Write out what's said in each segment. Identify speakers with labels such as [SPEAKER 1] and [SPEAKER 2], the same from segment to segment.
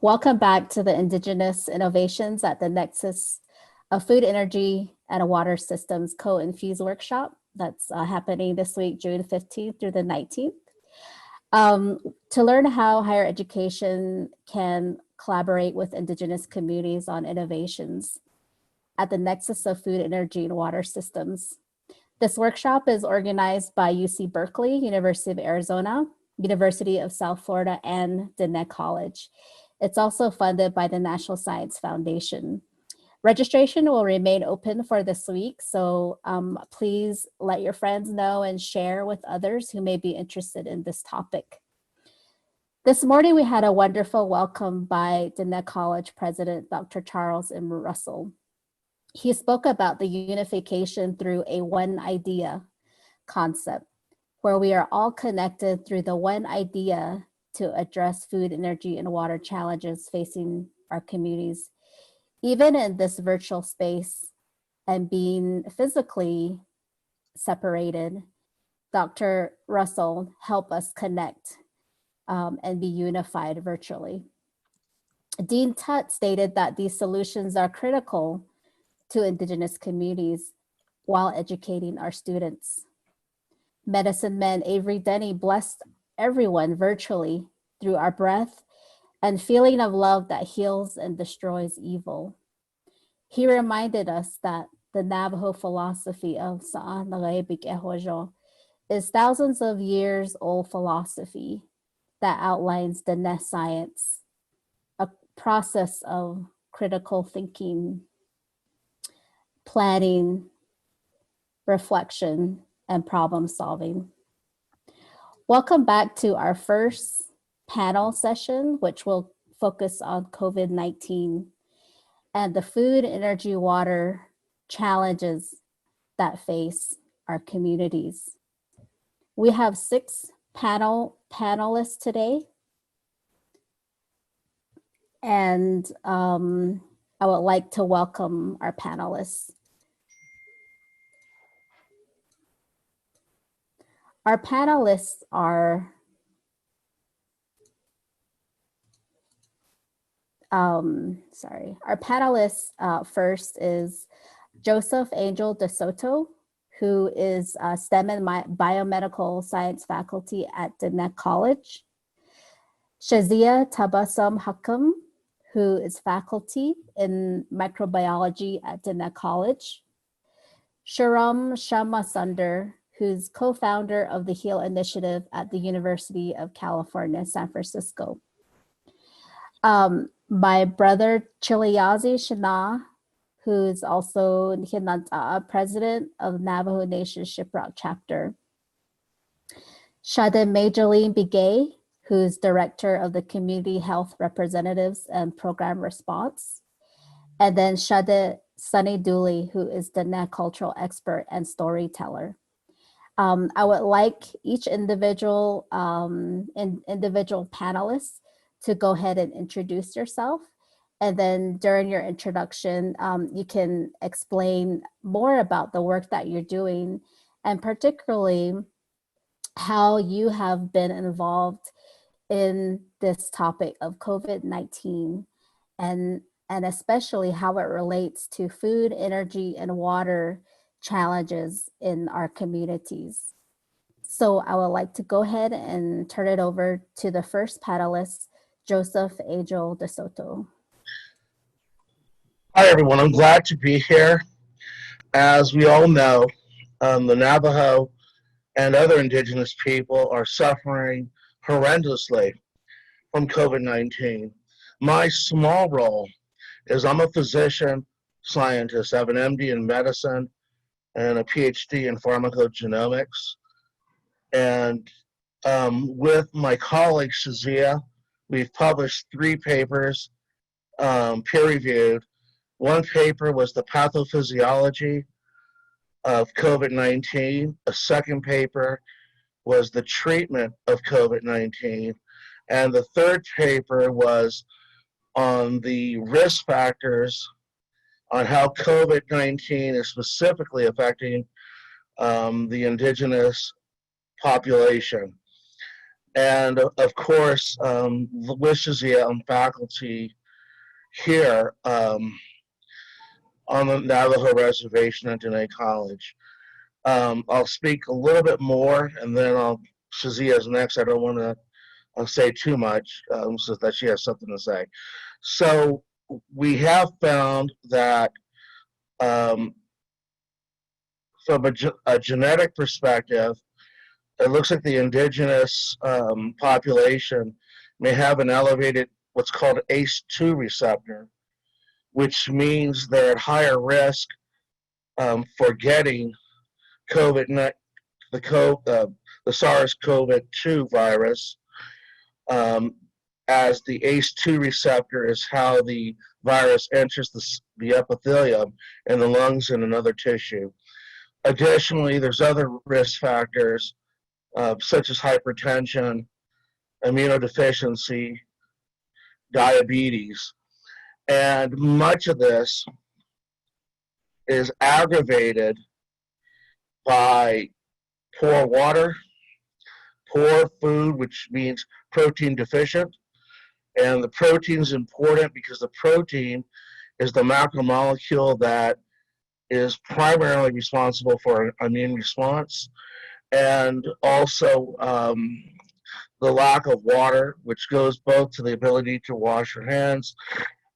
[SPEAKER 1] Welcome back to the Indigenous Innovations at the Nexus of Food, Energy, and Water Systems and FEWS workshop that's happening this week, June 15th through the 19th. To learn how higher education can collaborate with Indigenous communities on innovations at the Nexus of Food, Energy, and Water Systems. This workshop is organized by UC Berkeley, University of Arizona, University of South Florida, and Diné College. It's also funded by the National Science Foundation. Registration will remain open for this week, so please let your friends know and share with others who may be interested in this topic. This morning, we had a wonderful welcome by Diné College President, Dr. Charles M. Russell. He spoke about the unification through a one idea concept, where we are all connected through the one idea to address food, energy, and water challenges facing our communities. Even in this virtual space and being physically separated, Dr. Russell helped us connect and be unified virtually. Dean Tutt stated that these solutions are critical to Indigenous communities while educating our students. Medicine man Avery Denny blessed everyone virtually through our breath and feeling of love that heals and destroys evil. He reminded us that the Navajo philosophy of Sa'an Nagaibik Ehojo is thousands of years old philosophy that outlines the nest science, a process of critical thinking, planning, reflection, and problem solving. Welcome back to our first panel session, which will focus on COVID-19 and the food, energy, water challenges that face our communities. We have 6 panelists today, and I would like to welcome our panelists. Our panelists are our panelists first is Joseph Angel DeSoto, who is STEM and Biomedical Science faculty at Diné College. Shazia Tabassum Hakim, who is faculty in microbiology at Diné College. Sharam Shamasunder, who's co-founder of the HEAL Initiative at the University of California, San Francisco. My brother Chiliyazi Shana, who's also president of Navajo Nation Shiprock chapter. Shade Majoline Bigay, who's director of the Community Health Representatives and Program Response. And then Shade Sunny Dooley, who is the Diné cultural expert and storyteller. I would like each individual panelist to go ahead and introduce yourself. And then during your introduction, you can explain more about the work that you're doing, and particularly how you have been involved in this topic of COVID-19, and especially how it relates to food, energy, and water challenges in our communities. So I would like to go ahead and turn it over to the first panelist, Joseph Angel DeSoto.
[SPEAKER 2] Hi, everyone. I'm glad to be here. As we all know, the Navajo and other Indigenous people are suffering horrendously from COVID-19. My small role is I'm a physician scientist. I have an MD in medicine and a PhD in pharmacogenomics. And with my colleague Shazia, we've published 3 papers, peer-reviewed. One paper was the pathophysiology of COVID-19. A second paper was the treatment of COVID-19. And the third paper was on the risk factors on how COVID-19 is specifically affecting the Indigenous population. And of course, the wishes the faculty here on the Navajo Reservation at Dene College. I'll speak a little bit more, and then Shazia's next. I don't want to say too much, so that she has something to say. So we have found that um, from a genetic perspective, it looks like the indigenous population may have an elevated what's called ACE2 receptor, which means they're at higher risk for getting COVID, the SARS-CoV-2 virus, as the ACE2 receptor is how the virus enters the epithelium in the lungs and another tissue. Additionally, there's other risk factors such as hypertension, immunodeficiency, diabetes, and much of this is aggravated by poor water, poor food, which means protein deficient. And the protein is important because the protein is the macromolecule that is primarily responsible for an immune response. And also the lack of water, which goes both to the ability to wash your hands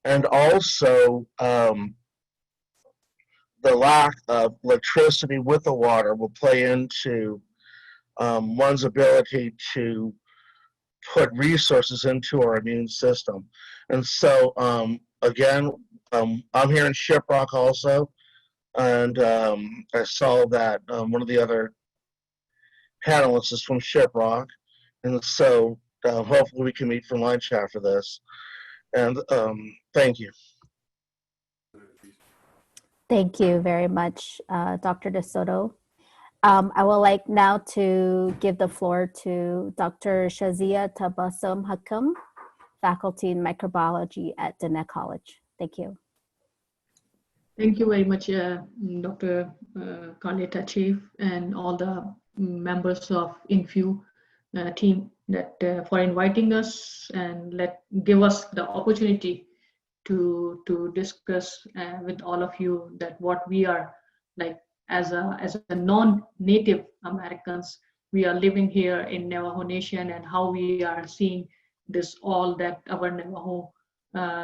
[SPEAKER 2] and also the lack of electricity with the water will play into one's ability to put resources into our immune system. And so, again, I'm here in Shiprock also, and I saw that one of the other panelists is from Shiprock, and so hopefully we can meet for lunch after this. And thank you.
[SPEAKER 1] Thank you very much, Dr. DeSoto. I would like now to give the floor to Dr. Shazia Tabassum Hakim, faculty in microbiology at Dene College. Thank you.
[SPEAKER 3] Thank you very much, Dr. Carletta Chief, and all the members of InFEW team that for inviting us and give us the opportunity to discuss with all of you that what we are like as a non-native Americans, we are living here in Navajo Nation, and how we are seeing this all that our Navajo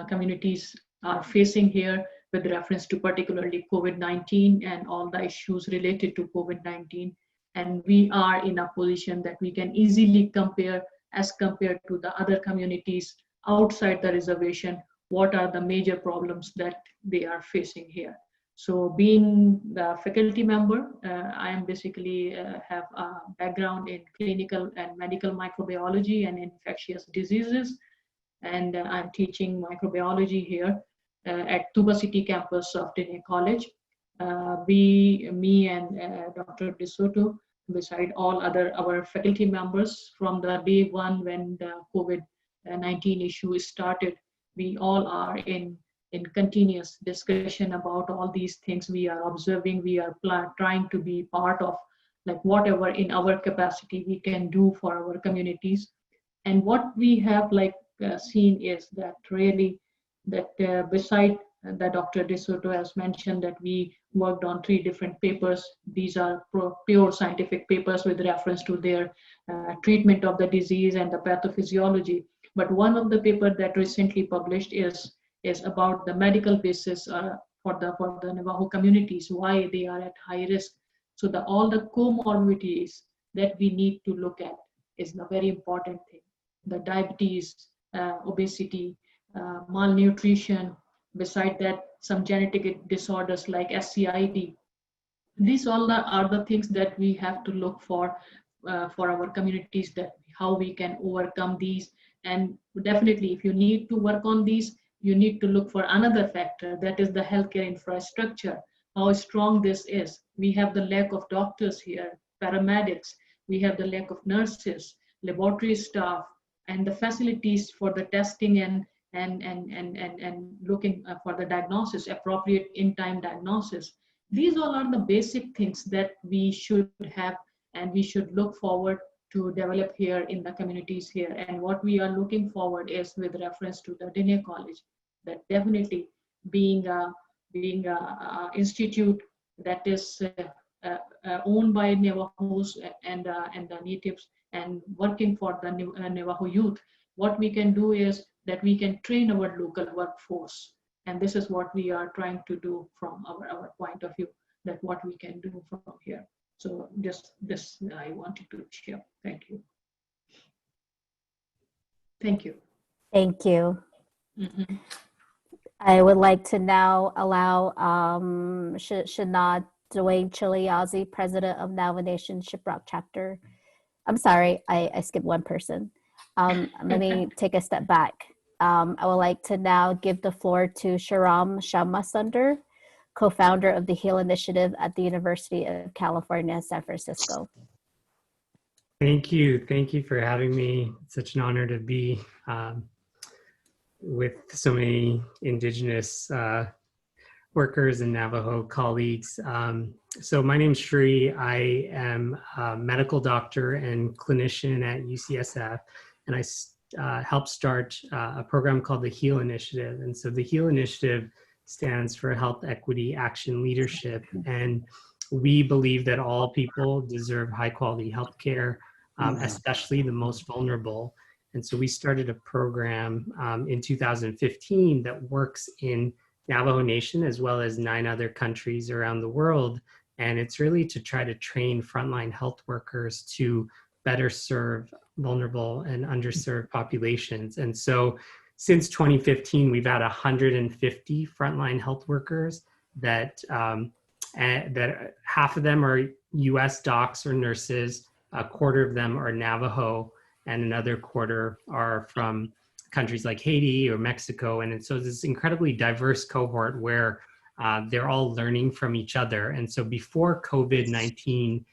[SPEAKER 3] communities are facing here with reference to particularly COVID-19 and all the issues related to COVID-19. And we are in a position that we can easily compare as compared to the other communities outside the reservation, what are the major problems that they are facing here. So being the faculty member, I am basically have a background in clinical and medical microbiology and infectious diseases. And I'm teaching microbiology here at Tuba City campus of Dene College. Me and Dr. DeSoto, beside all our faculty members from the day one when the COVID-19 issue started, we all are in continuous discussion about all these things we are observing. We are trying to be part of like whatever in our capacity we can do for our communities. And what we have like seen is that really that beside that Dr. DeSoto has mentioned that we worked on 3 different papers. These are pure scientific papers with reference to their treatment of the disease and the pathophysiology. But one of the papers that recently published is about the medical basis for the Navajo communities, why they are at high risk. So all the comorbidities that we need to look at is the very important thing. The diabetes, obesity, malnutrition, beside that some genetic disorders like SCID. These all are the things that we have to look for our communities, that how we can overcome these. And definitely if you need to work on these, you need to look for another factor, that is the healthcare infrastructure, how strong this is. We have the lack of doctors here, paramedics, we have the lack of nurses, laboratory staff, and the facilities for the testing and looking for the diagnosis, appropriate in-time diagnosis. These all are the basic things that we should have, and we should look forward to develop here in the communities here. And what we are looking forward is with reference to the Diné College, that definitely being a institute that is owned by Navajos and the natives and working for the Navajo youth, what we can do is that we can train our local workforce. And this is what we are trying to do from our point of view, that what we can do from here. So just this I wanted to share. Thank you. Thank you.
[SPEAKER 1] Thank you.
[SPEAKER 3] Mm-hmm.
[SPEAKER 1] I would like to now allow Shanad Dwayne Chiliazzi, President of Navajo Nation Shiprock Chapter. I'm sorry, I skipped one person. Let me take a step back. I would like to now give the floor to Sharam Shamasunder, co-founder of the HEAL Initiative at the University of California, San Francisco.
[SPEAKER 4] Thank you. Thank you for having me. It's such an honor to be with so many Indigenous workers and Navajo colleagues. So my name's Shri. I am a medical doctor and clinician at UCSF, and I helped start a program called the HEAL Initiative. And so the HEAL Initiative stands for Health Equity Action Leadership. And we believe that all people deserve high quality healthcare, especially the most vulnerable. And so we started a program in 2015 that works in Navajo Nation as well as 9 other countries around the world. And it's really to try to train frontline health workers to better serve vulnerable and underserved populations. And so since 2015, we've had 150 frontline health workers that half of them are US docs or nurses, a quarter of them are Navajo, and another quarter are from countries like Haiti or Mexico. And so this incredibly diverse cohort where they're all learning from each other. And so before COVID-19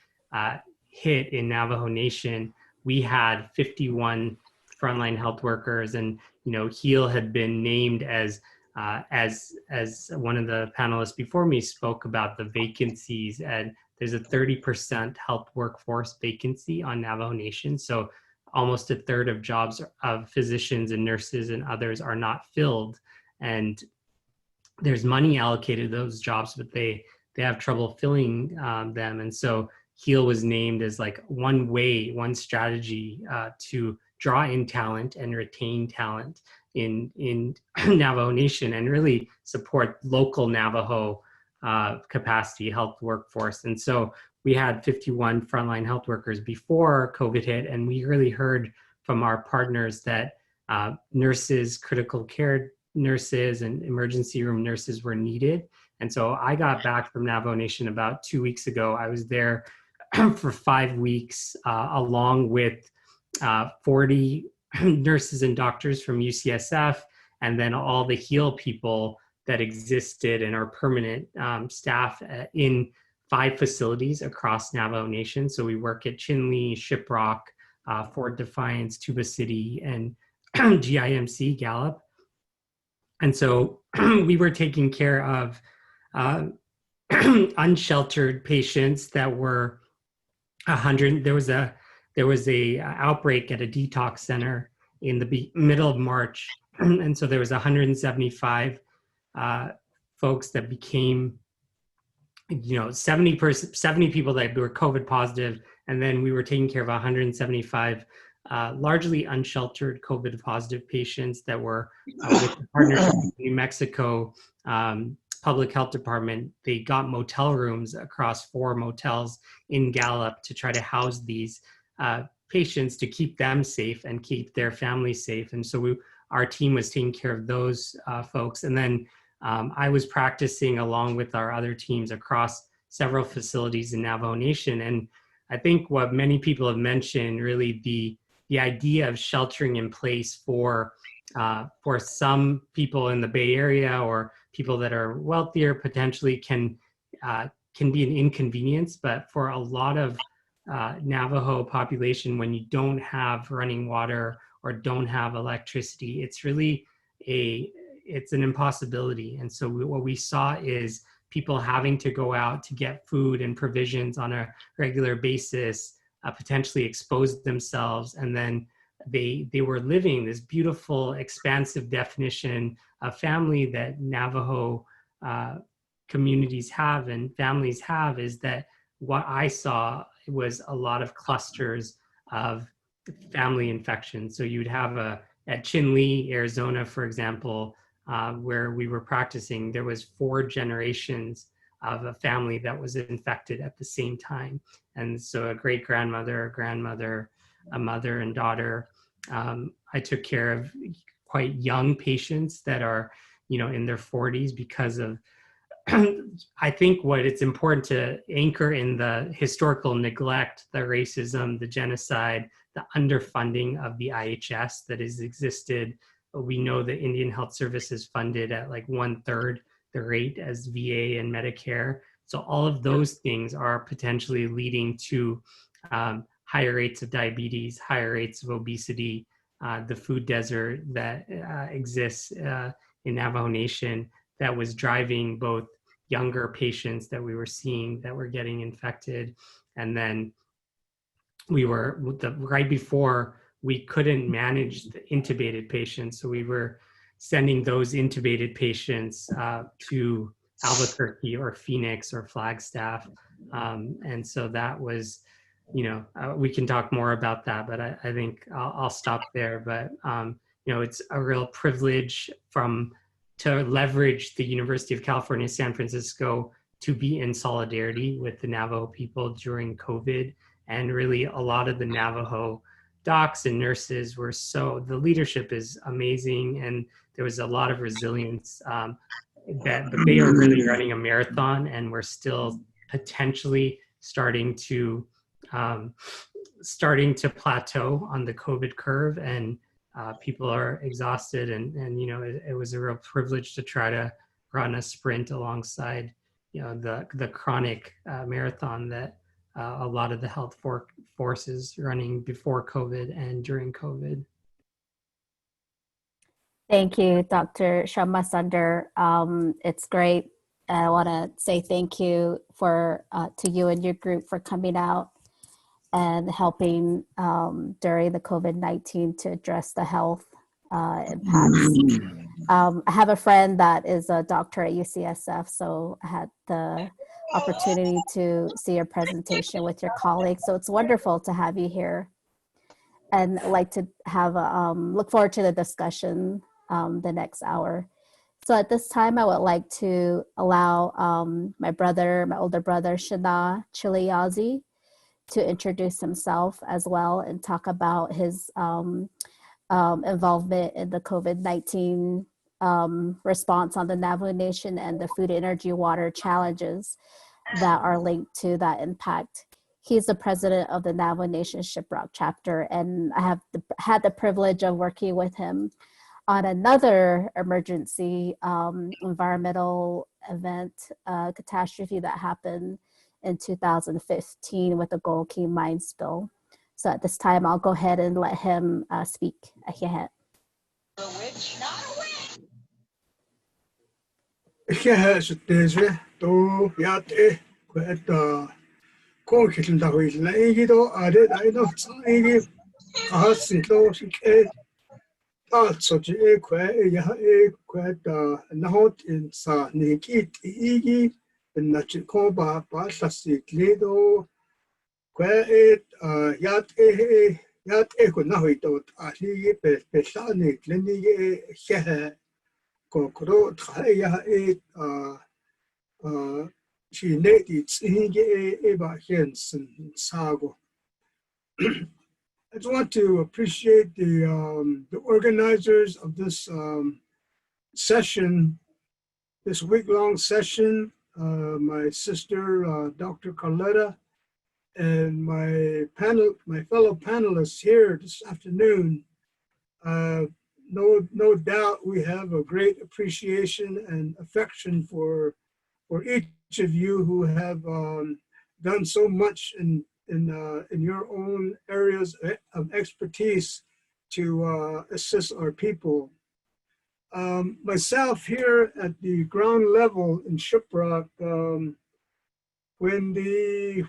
[SPEAKER 4] hit in Navajo Nation, we had 51 frontline health workers, and HEAL had been named as one of the panelists before me spoke about the vacancies, and there's a 30% health workforce vacancy on Navajo Nation. So almost a third of jobs of physicians and nurses and others are not filled, and there's money allocated to those jobs, but they have trouble filling them. And so HEAL was named as like one strategy to draw in talent and retain talent in Navajo Nation and really support local Navajo capacity health workforce. And so we had 51 frontline health workers before COVID hit, and we really heard from our partners that nurses, critical care nurses, and emergency room nurses were needed. And so I got back from Navajo Nation about 2 weeks ago. I was there for 5 weeks, along with 40 nurses and doctors from UCSF, and then all the HEAL people that existed and are permanent staff in 5 facilities across Navajo Nation. So we work at Chinle, Shiprock, Fort Defiance, Tuba City, and GIMC, Gallup. And so we were taking care of unsheltered patients that were 100. There was a outbreak at a detox center in the middle of March, and so there was 175 folks that became 70 people that were COVID positive, and then we were taking care of 175 largely unsheltered COVID positive patients that were with the partnership with New Mexico Public Health Department. They got motel rooms across 4 motels in Gallup to try to house these patients to keep them safe and keep their families safe. And so our team was taking care of those folks. And then I was practicing along with our other teams across several facilities in Navajo Nation. And I think what many people have mentioned, really the idea of sheltering in place for some people in the Bay Area or people that are wealthier potentially can be an inconvenience, but for a lot of Navajo population, when you don't have running water or don't have electricity, it's really it's an impossibility. And so what we saw is people having to go out to get food and provisions on a regular basis, potentially exposed themselves, and then they were living this beautiful, expansive definition of family that Navajo communities have and families have. Is that what I saw was a lot of clusters of family infections. So you'd have at Chinle, Arizona, for example, where we were practicing, there was 4 generations of a family that was infected at the same time. And so a great-grandmother, a grandmother, a mother and daughter. I took care of quite young patients that are, in their 40s because of, I think what it's important to anchor in the historical neglect, the racism, the genocide, the underfunding of the IHS that has existed. We know the Indian Health Service is funded at like 1/3 the rate as VA and Medicare. So all of those things are potentially leading to higher rates of diabetes, higher rates of obesity, the food desert that exists in Navajo Nation that was driving both younger patients that we were seeing that were getting infected. And then we were, right before, we couldn't manage the intubated patients. So we were sending those intubated patients to Albuquerque or Phoenix or Flagstaff. And so that was, we can talk more about that, but I think I'll stop there. But, it's a real privilege to leverage the University of California, San Francisco to be in solidarity with the Navajo people during COVID. And really a lot of the Navajo docs and nurses were the leadership is amazing. And there was a lot of resilience but they are really running a marathon, and we're still potentially starting to plateau on the COVID curve, and people are exhausted, and it was a real privilege to try to run a sprint alongside the chronic marathon that a lot of the health forces running before COVID and during COVID.
[SPEAKER 1] Thank you, Dr. Sharma Sunder. It's great. I want to say thank you to you and your group for coming out and helping during the COVID-19 to address the health impacts. I have a friend that is a doctor at UCSF, so I had the opportunity to see your presentation with your colleagues. So it's wonderful to have you here, and I'd like to have look forward to the discussion the next hour. So at this time, I would like to allow my older brother, Shana Chiliyazi, to introduce himself as well and talk about his involvement in the COVID-19 response on the Navajo Nation and the food, energy, water challenges that are linked to that impact. He's the president of the Navajo Nation Shiprock chapter, and I have had the privilege of working with him on another emergency environmental event catastrophe that happened in 2015 with the Gold Key mine spill. So at this time, I'll go ahead and let him speak.
[SPEAKER 5] Also, nahot in sa nikit igi na chiko ba sasitlido yat ko nahitot ali pesani klini he kokro ya she neti eba hensen sago. I just want to appreciate the organizers of this session, this week-long session, my sister, Dr. Carletta, and my fellow panelists here this afternoon. No doubt we have a great appreciation and affection for each of you who have done so much in your own areas of expertise to assist our people. Myself here at the ground level in Shiprock, when the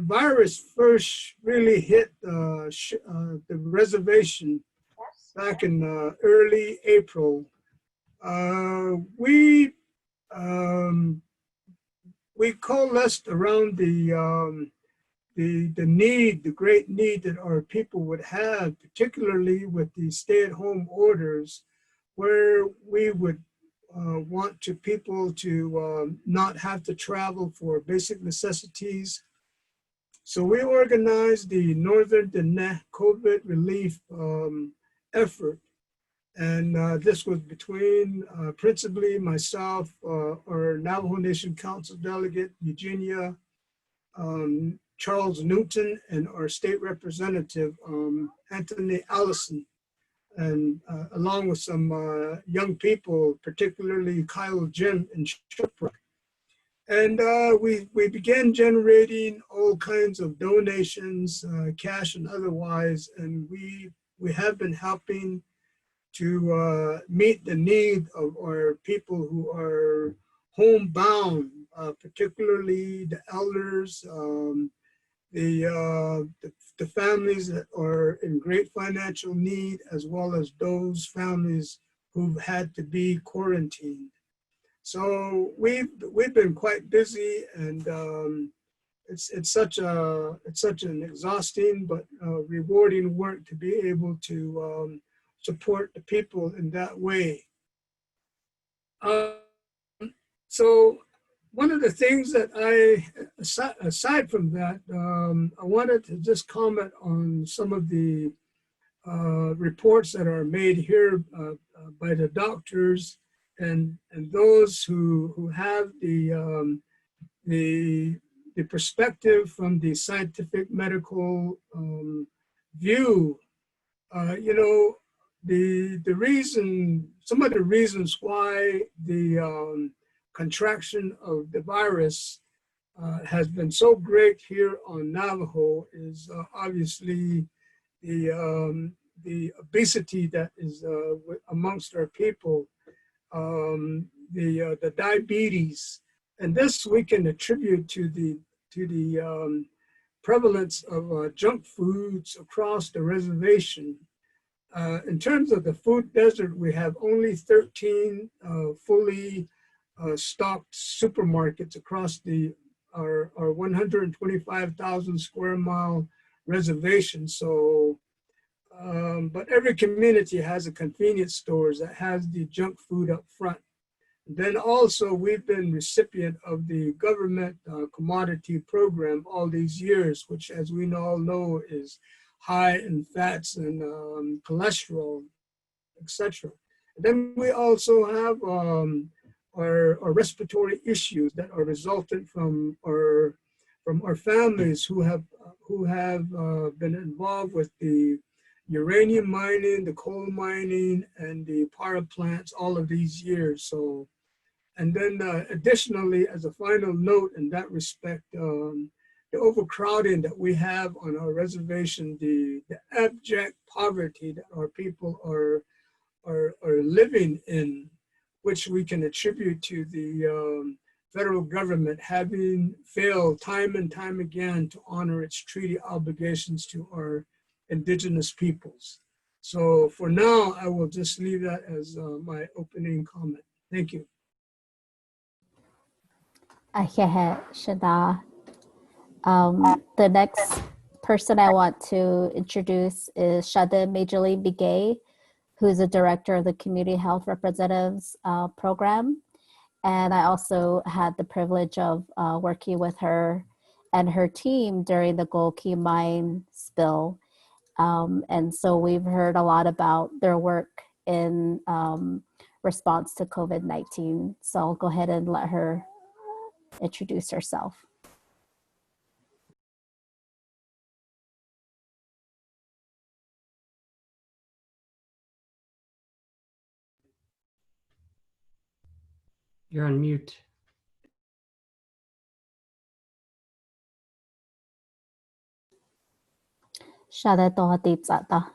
[SPEAKER 5] virus first really hit the reservation back in early April, we we coalesced around the great need that our people would have, particularly with the stay-at-home orders, where we would want people to not have to travel for basic necessities. So we organized the Northern Diné COVID relief effort. And this was between principally myself, our Navajo Nation Council delegate, Eugenia, Charles Newton, and our state representative, Anthony Allison, and along with some young people, particularly Kyle Jim in Shipwreck. And we began generating all kinds of donations, cash and otherwise, and we have been helping to meet the need of our people who are homebound, particularly the elders, the families that are in great financial need, as well as those families who've had to be quarantined. So we've been quite busy, and it's such an exhausting but rewarding work to be able to support the people in that way. So one of the things that aside from that, I wanted to just comment on some of the reports that are made here by the doctors and those who have the perspective from the scientific medical view. You know, some of the reasons why the contraction of the virus has been so great here on Navajo is obviously the obesity that is amongst our people, the diabetes, and this we can attribute to the prevalence of junk foods across the reservation. In terms of the food desert, we have only 13 fully stocked supermarkets across our 125,000 square mile reservation. So, but every community has a convenience stores that has the junk food up front. Then also we've been recipient of the government commodity program all these years, which as we all know is high in fats and cholesterol, etc. Then we also have our respiratory issues that are resultant from our families who have been involved with the uranium mining, the coal mining, and the power plants all of these years. So, and then additionally, as a final note in that respect, the overcrowding that we have on our reservation, the abject poverty that our people are living in, which we can attribute to the federal government having failed time and time again to honor its treaty obligations to our indigenous peoples. So for now, I will just leave that as my opening comment. Thank you.
[SPEAKER 1] Ahehe Shada. The next person I want to introduce is Shada Majorly Bigay, who's the director of the Community Health Representatives Program. And I also had the privilege of working with her and her team during the Gold Key mine spill. And so we've heard a lot about their work in response to COVID-19. So I'll go ahead and let her introduce herself.
[SPEAKER 4] You're on mute.
[SPEAKER 1] Shada tohatip sata.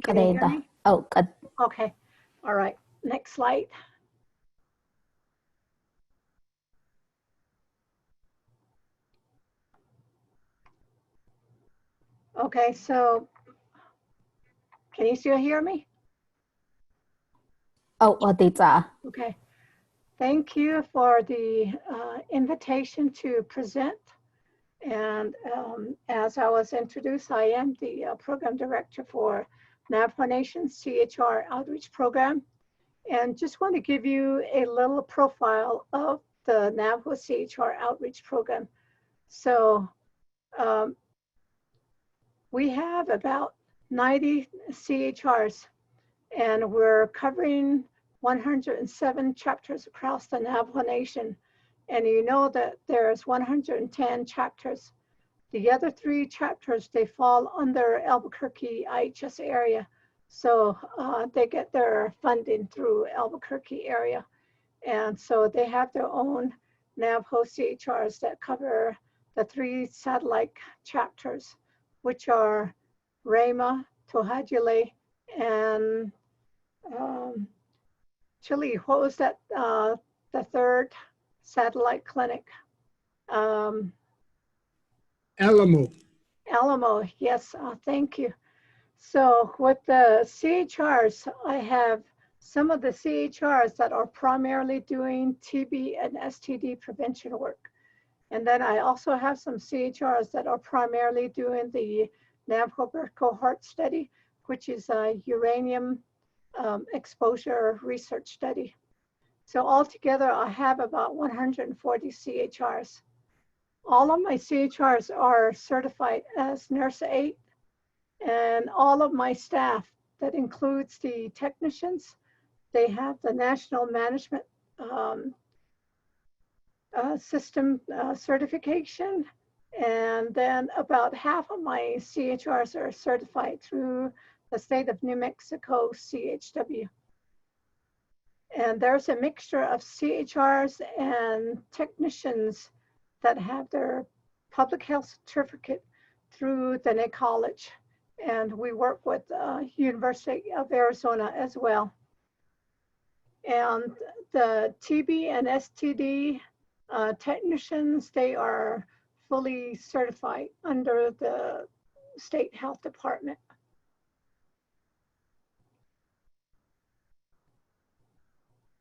[SPEAKER 6] Can you hear
[SPEAKER 1] Kadeda.
[SPEAKER 6] me?
[SPEAKER 1] Oh,
[SPEAKER 6] Okay. All right. Next slide. Okay, so can you still hear me?
[SPEAKER 1] Adita.
[SPEAKER 6] Okay. Thank you for the invitation to present. And as I was introduced, I am the program director for Navajo Nation CHR Outreach Program. And just want to give you a little profile of the Navajo CHR Outreach Program. So we have about 90 CHRs, and we're covering 107 chapters across the Navajo Nation. And you know that there's 110 chapters. The other 3 chapters, they fall under Albuquerque IHS area. So they get their funding through Albuquerque area. And so they have their own Navajo CHRs that cover the 3 satellite chapters, which are Rama, Tohadule, and Chile. What was that? The 3rd satellite clinic?
[SPEAKER 5] Alamo.
[SPEAKER 6] Alamo, yes, thank you. So with the CHRs, I have some of the CHRs that are primarily doing TB and STD prevention work. And then I also have some CHRs that are primarily doing the Navajo birth cohort study, which is a uranium exposure research study. So altogether, I have about 140 CHRs. All of my CHRs are certified as Nurse 8, and all of my staff, that includes the technicians, they have the National Management System certification, and then about half of my CHRs are certified through the state of New Mexico CHW. And there's a mixture of CHRs and technicians that have their public health certificate through the NIC College. And we work with University of Arizona as well. And the TB and STD technicians, they are fully certified under the state health department.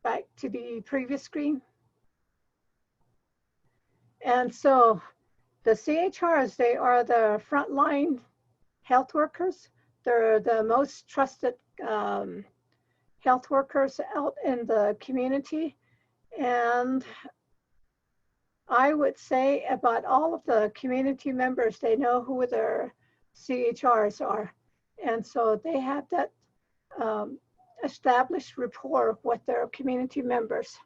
[SPEAKER 6] Back to the previous screen. And so the CHRs, they are the frontline health workers. They're the most trusted health workers out in the community. And I would say about all of the community members, they know who their CHRs are. And so they have that established rapport with their community members.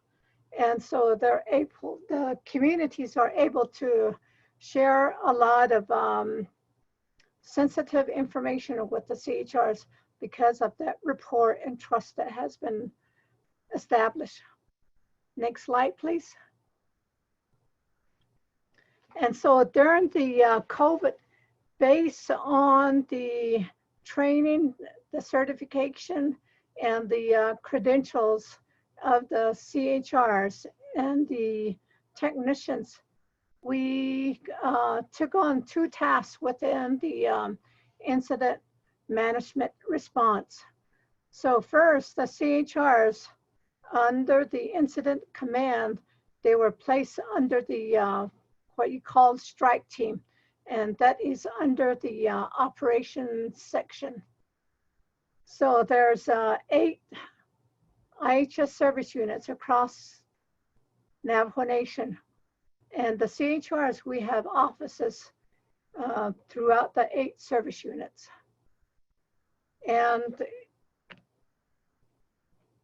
[SPEAKER 6] And so they're able, the communities are able to share a lot of sensitive information with the CHRs because of that rapport and trust that has been established. Next slide, please. And so during the COVID, based on the training, the certification, and the credentials of the CHRs and the technicians, we took on 2 tasks within the incident management response. So first, the CHRs under the incident command, they were placed under the what you call strike team, and that is under the operations section. So there's 8 IHS service units across Navajo Nation. And the CHRs, we have offices throughout the 8 service units. And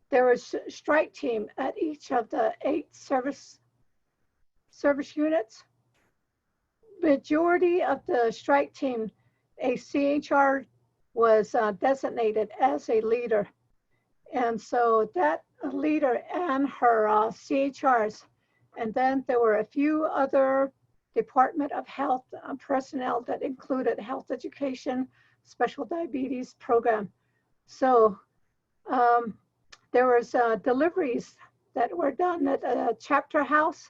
[SPEAKER 6] there was a strike team at each of the 8 service units. Majority of the strike team, a CHR was designated as a leader. And so that leader and her CHRs, and then there were a few other Department of Health personnel that included health education, special diabetes program. So there was deliveries that were done at a chapter house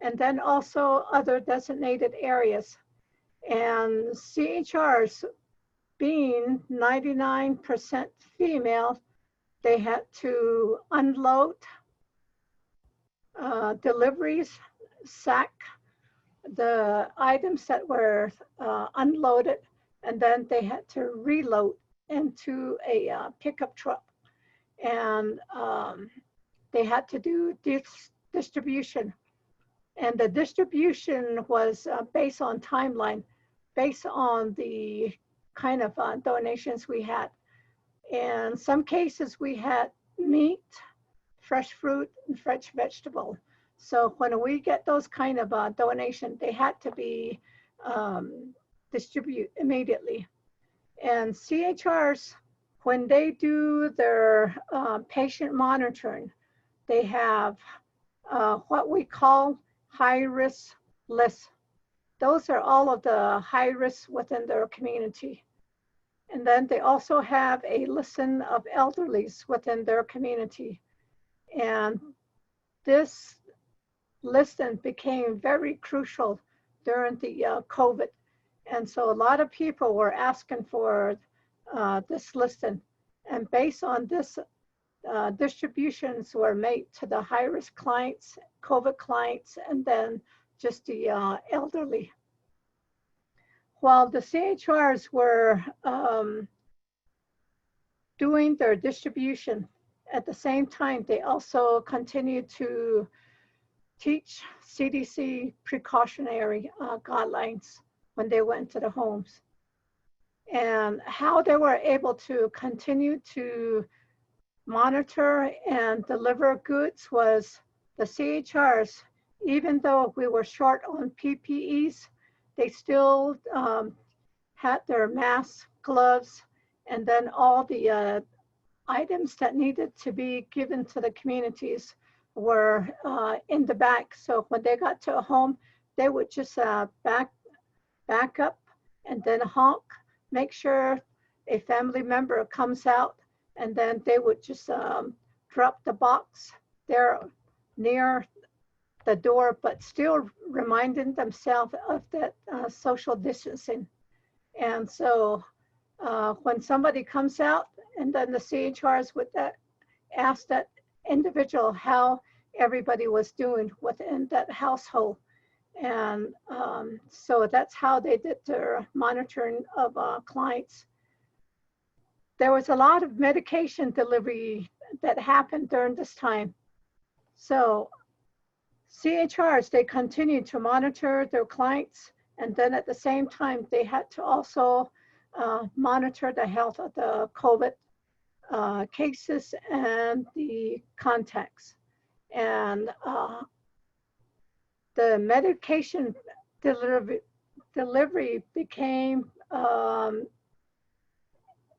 [SPEAKER 6] and then also other designated areas. And CHRs being 99% female, they had to unload deliveries, sack the items that were unloaded, and then they had to reload into a pickup truck. And they had to do distribution. And the distribution was based on timeline, based on the kind of donations we had. In some cases, we had meat, fresh fruit, and fresh vegetable. So when we get those kind of donation, they had to be distributed immediately. And CHRs, when they do their patient monitoring, they have what we call high-risk lists. Those are all of the high risks within their community. And then they also have a list of elderlies within their community. And this listing became very crucial during the COVID. And so a lot of people were asking for this listing. And based on this, distributions were made to the high-risk clients, COVID clients, and then just the elderly. While the CHRs were doing their distribution, at the same time, they also continued to teach CDC precautionary guidelines when they went to the homes. And how they were able to continue to monitor and deliver goods was the CHRs, even though we were short on PPEs, they still had their masks, gloves, and then all the items that needed to be given to the communities were in the back. So when they got to a home, they would just back up and then honk, make sure a family member comes out, and then they would just drop the box there near the door, but still reminding themselves of that social distancing. And so when somebody comes out, and then the CHRs would ask that individual how everybody was doing within that household. And so that's how they did their monitoring of clients. There was a lot of medication delivery that happened during this time. So CHRs, they continued to monitor their clients, and then at the same time, they had to also monitor the health of the COVID cases and the contacts. And the medication delivery became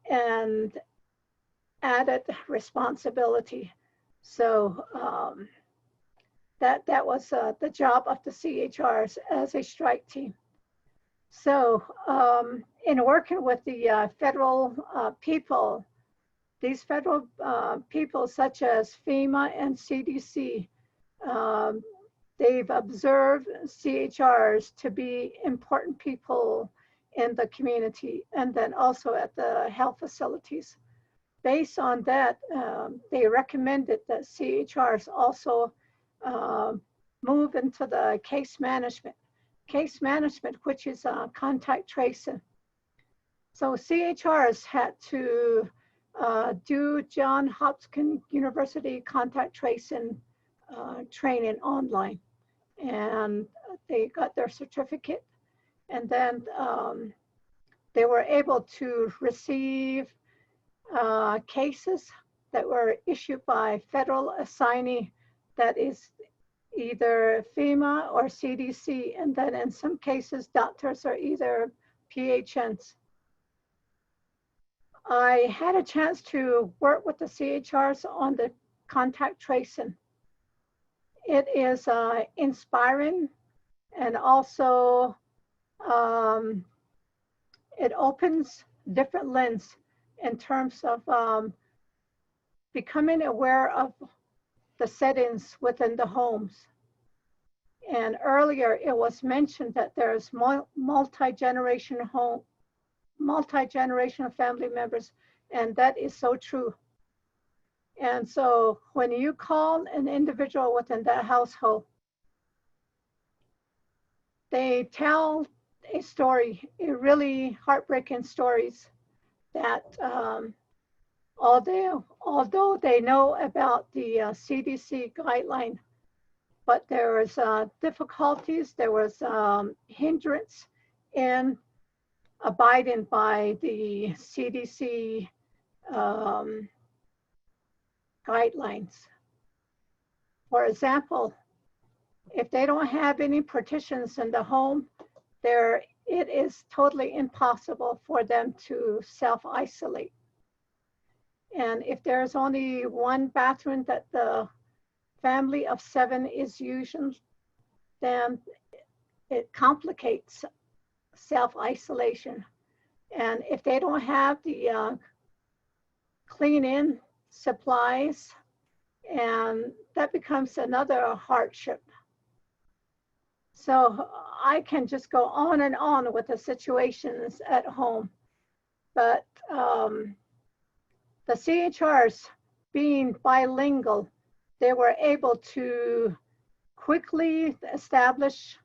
[SPEAKER 6] an added responsibility. So that was the job of the CHRs as a strike team. So in working with the federal people, these federal people such as FEMA and CDC, they've observed CHRs to be important people in the community and then also at the health facilities. Based on that, they recommended that CHRs also move into the case management, which is contact tracing. So CHRs had to do Johns Hopkins University contact tracing training online, and they got their certificate, and then they were able to receive cases that were issued by federal assignee, that is either FEMA or CDC, and then in some cases doctors are either PHNs. I had a chance to work with the CHRs on the contact tracing. It is inspiring, and also it opens different lenses in terms of becoming aware of the settings within the homes. And earlier it was mentioned that there's multi-generational family members, and that is so true. And so when you call an individual within that household, they tell a story, a really heartbreaking stories that although they know about the CDC guideline, but there was difficulties, there was hindrance in abiding by the CDC guidelines. For example, if they don't have any partitions in the home, it is totally impossible for them to self-isolate. And if there's only one bathroom that the family of 7 is using, then it complicates self-isolation. And if they don't have the clean-in supplies, and that becomes another hardship. So I can just go on and on with the situations at home, but the CHRs being bilingual, they were able to quickly establish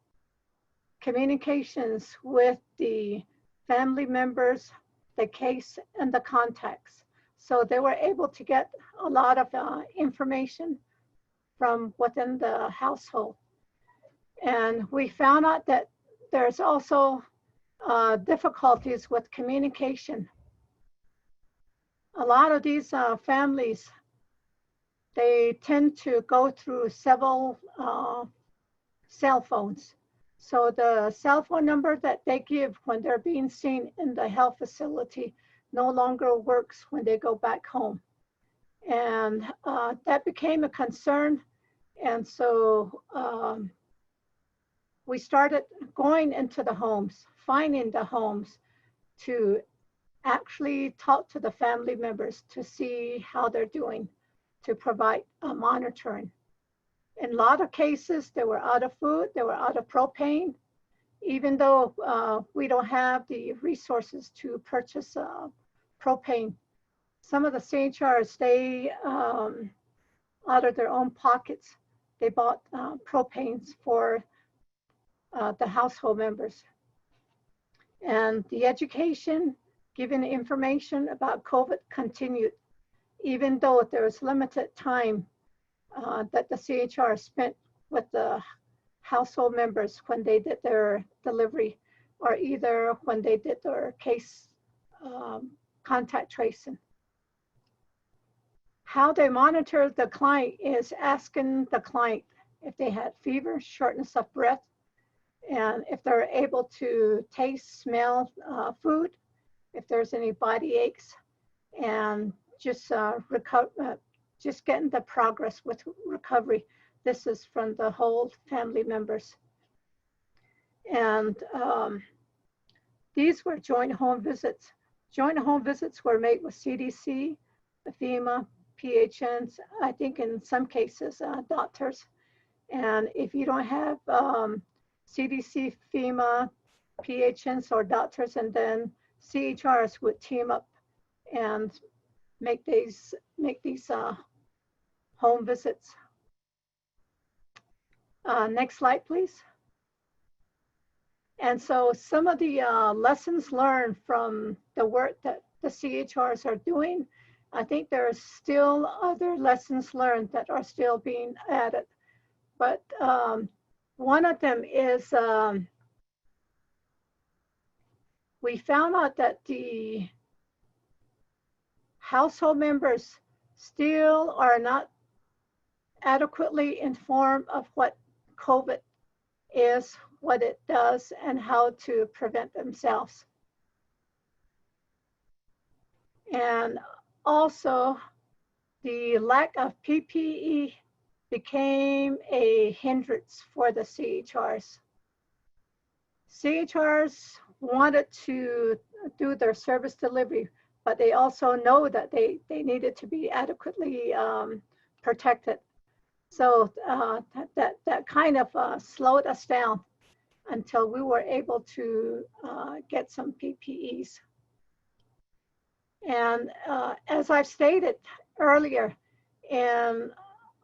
[SPEAKER 6] communications with the family members, the case, and the contacts. So they were able to get a lot of information from within the household. And we found out that there's also difficulties with communication. A lot of these families, they tend to go through several cell phones. So the cell phone number that they give when they're being seen in the health facility no longer works when they go back home. And that became a concern. And so we started going into the homes, finding the homes to actually talk to the family members to see how they're doing, to provide monitoring. In a lot of cases, they were out of food, they were out of propane, even though we don't have the resources to purchase propane. Some of the CHRs, they, out of their own pockets, they bought propanes for the household members. And the education, giving information about COVID continued, even though there was limited time that the CHR spent with the household members when they did their delivery, or either when they did their case contact tracing. How they monitor the client is asking the client if they had fever, shortness of breath, and if they're able to taste, smell food, if there's any body aches, and just just getting the progress with recovery. This is from the whole family members. And these were joint home visits. Joint home visits were made with CDC, the FEMA, PHNs, I think in some cases, doctors. And if you don't have CDC, FEMA, PHNs, or doctors, and then CHRs would team up and make these home visits. Next slide, please. And so some of the lessons learned from the work that the CHRs are doing, I think there are still other lessons learned that are still being added. But one of them is we found out that the household members still are not adequately informed of what COVID is, what it does, and how to prevent themselves. And also, the lack of PPE became a hindrance for the CHRs. CHRs wanted to do their service delivery, but they also know that they needed to be adequately protected. So that kind of slowed us down until we were able to get some PPEs. And as I've stated earlier, in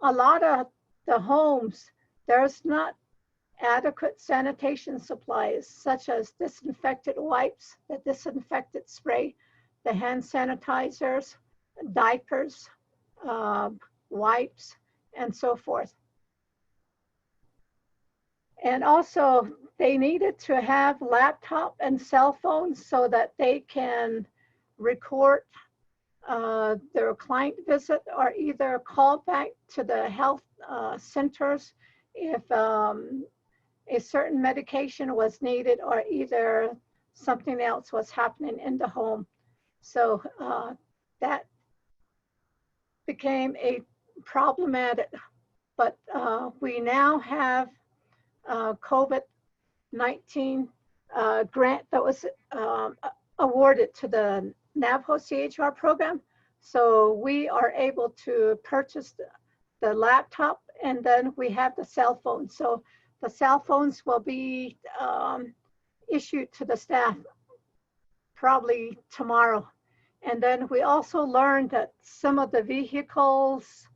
[SPEAKER 6] a lot of the homes, there's not adequate sanitation supplies such as disinfectant wipes, the disinfectant spray, the hand sanitizers, diapers, wipes, and so forth. And also they needed to have laptop and cell phones so that they can record their client visit or either call back to the health centers if a certain medication was needed or either something else was happening in the home. So that became a problematic, but we now have COVID-19 grant that was awarded to the Navajo CHR program. So we are able to purchase the laptop, and then we have the cell phone. So the cell phones will be issued to the staff probably tomorrow. And then we also learned that some of the vehicles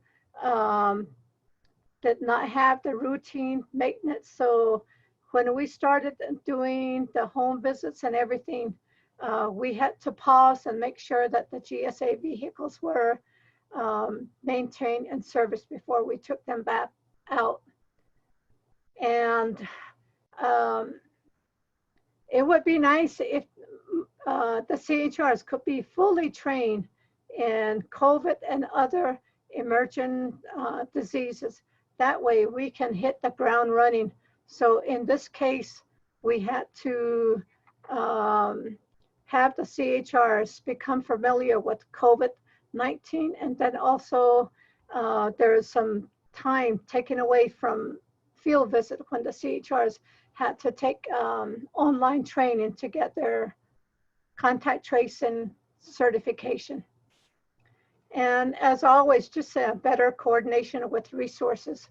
[SPEAKER 6] did not have the routine maintenance. So when we started doing the home visits and everything, we had to pause and make sure that the GSA vehicles were maintained and serviced before we took them back out. And it would be nice if the CHRs could be fully trained in COVID and other emergent diseases. That way we can hit the ground running. So in this case, we had to have the CHRs become familiar with COVID-19, and then also there is some time taken away from field visit when the CHRs had to take online training to get their contact tracing certification. And as always, just a better coordination with resources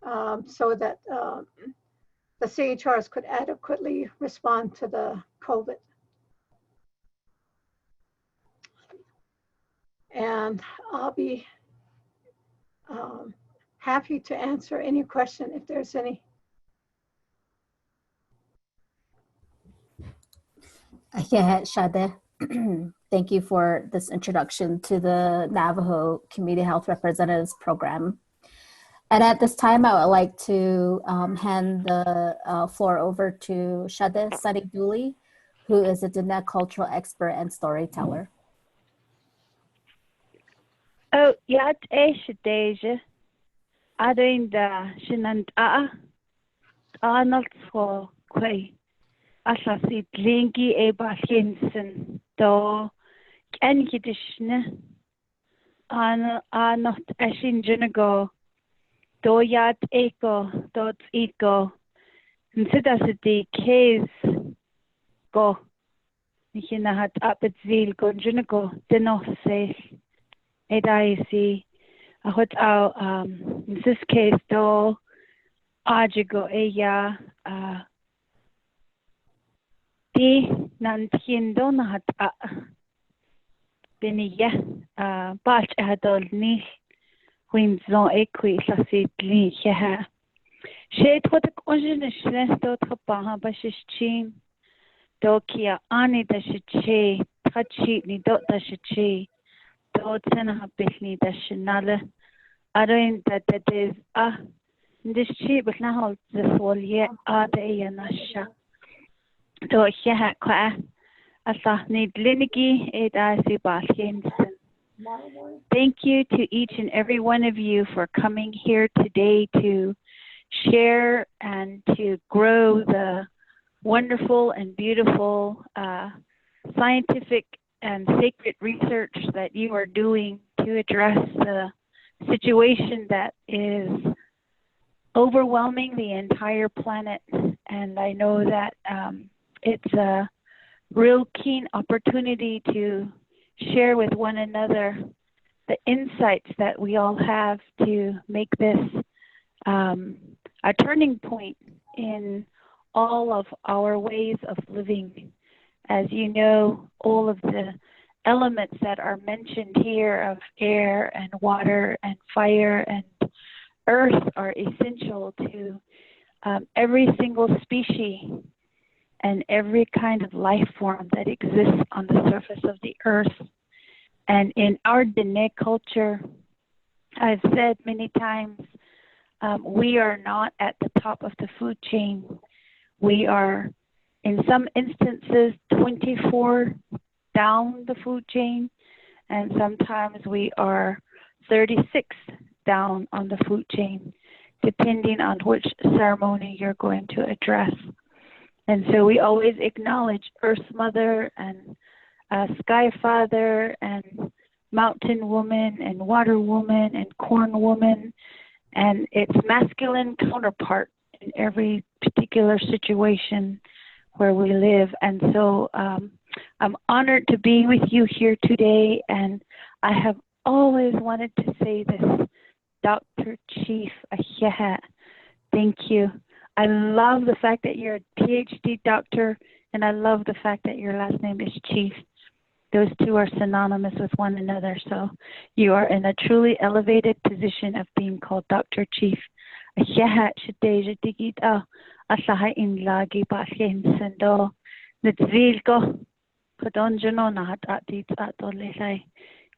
[SPEAKER 6] so that the CHRs could adequately respond to the COVID. And I'll be happy to answer any question if there's any.
[SPEAKER 1] Yeah, Shade. Thank you for this introduction to the Navajo Community Health Representatives Program. And at this time, I would like to hand the floor over to Shade Sadigduli, who is a Diné cultural expert and storyteller.
[SPEAKER 7] Oh, yat Shadeja. Adinda Shinand Arnold for Quay. Assasit Linky e Baskinson, do Enkidishne not Ashin Junago, do yat echo, dot eco, and Sidasity case go. Nikina hat up at zeal go Junago, denose, ed I see. I would in this case, do Ajigo eya. Di nantiendo na hat beniya batch adol ni when zon equi sasit li ha shet what original dot ha bashichin dokia ani da shiche tachi ni dot da shiche dot sana ha bisni da shinala aroin that is this cheap but now this wall yet ya nasha. So yeah, quite a need Linigi it as Thank you to each and every one of you for coming here today to share and to grow the wonderful and beautiful scientific and sacred research that you are doing to address the situation that is overwhelming the entire planet. And I know that it's a real keen opportunity to share with one another the insights that we all have to make this a turning point in all of our ways of living. As you know, all of the elements that are mentioned here of air and water and fire and earth are essential to every single species and every kind of life form that exists on the surface of the earth. And in our Dene culture, I've said many times, we are not at the top of the food chain. We are, in some instances, 24 down the food chain, and sometimes we are 36 down on the food chain, depending on which ceremony you're going to address. And so we always acknowledge Earth Mother and Sky Father and Mountain Woman and Water Woman and Corn Woman and its masculine counterpart in every particular situation where we live. And so I'm honored to be with you here today, and I have always wanted to say this, Dr. Chief Ahyeha, thank you. I love the fact that you're a PhD doctor, and I love the fact that your last name is Chief. Those two are synonymous with one another, so you are in a truly elevated position of being called Dr. Chief. Ahyeha shadeja digita asaha in lagi pasien sendo nitzvilko kodonjano nahat atit atolesai.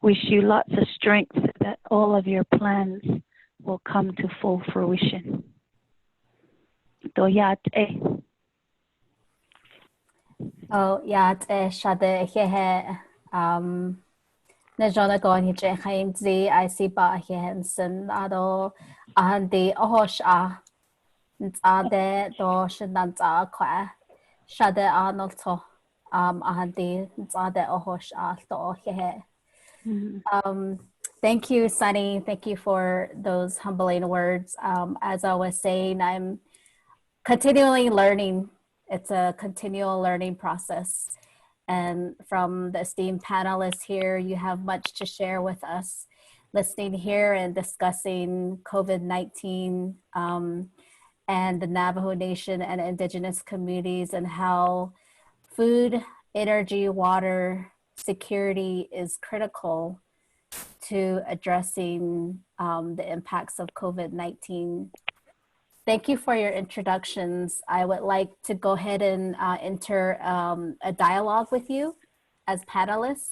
[SPEAKER 7] Wish you lots of strength that all of your plans will come to full fruition. Doyat e.
[SPEAKER 1] Oh, yat shade hehe. Najona go on hiche haim zi I see ba hensen ado ahandi ohosh ade do shindan kwa shade anolto ahandi ade ohosh to hehe. Thank you, Sunny. Thank you for those humbling words. As I was saying, I'm continually learning. It's a continual learning process. And from the esteemed panelists here, you have much to share with us. Listening here and discussing COVID-19 and the Navajo Nation and indigenous communities and how food, energy, water, security is critical to addressing the impacts of COVID-19. Thank you for your introductions. I would like to go ahead and enter a dialogue with you as panelists.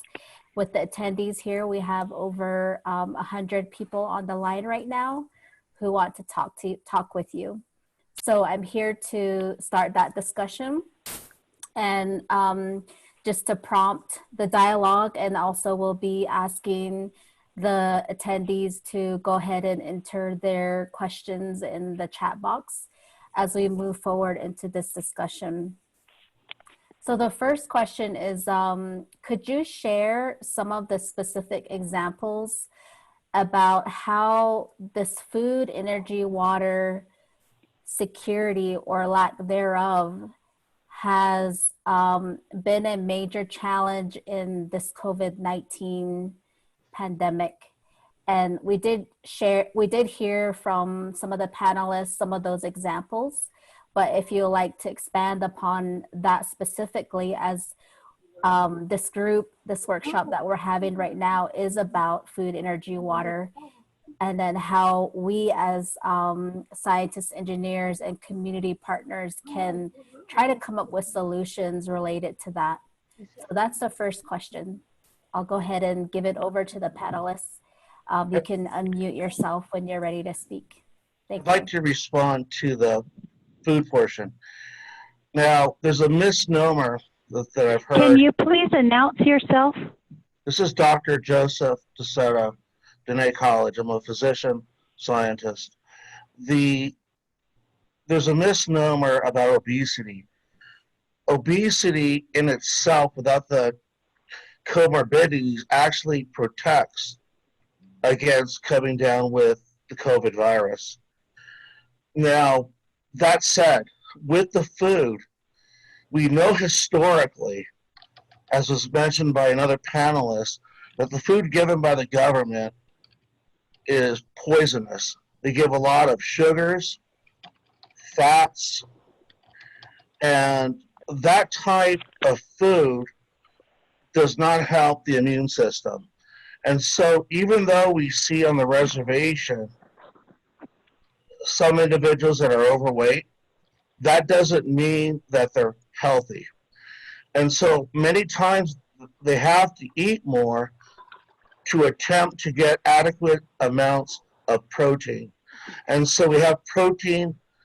[SPEAKER 1] With the attendees here, we have over 100 people on the line right now who want to talk with you. So I'm here to start that discussion and just to prompt the dialogue, and also we'll be asking the attendees to go ahead and enter their questions in the chat box as we move forward into this discussion. So the first question is, could you share some of the specific examples about how this food, energy, water, security, or lack thereof has been a major challenge in this COVID-19 pandemic? And we did hear from some of the panelists some of those examples, but if you like to expand upon that specifically, as this workshop that we're having right now is about food, energy, water, and then how we as scientists, engineers, and community partners can try to come up with solutions related to that. So that's the first question. I'll go ahead and give it over to the panelists. You can unmute yourself when you're ready to speak. Thank you.
[SPEAKER 2] I'd like to respond to the food portion. Now, there's a misnomer that I've heard.
[SPEAKER 7] Can you please announce yourself?
[SPEAKER 2] This is Dr. Joseph DeSoto, Dene College. I'm a physician scientist. There's a misnomer about obesity. Obesity in itself, without the comorbidities, actually protects against coming down with the COVID virus. Now, that said, with the food, we know historically, as was mentioned by another panelist, that the food given by the government is poisonous. They give a lot of sugars, fats, and that type of food does not help the immune system. And so even though we see on the reservation some individuals that are overweight, that doesn't mean that they're healthy. And so many times they have to eat more to attempt to get adequate amounts of protein. And so we have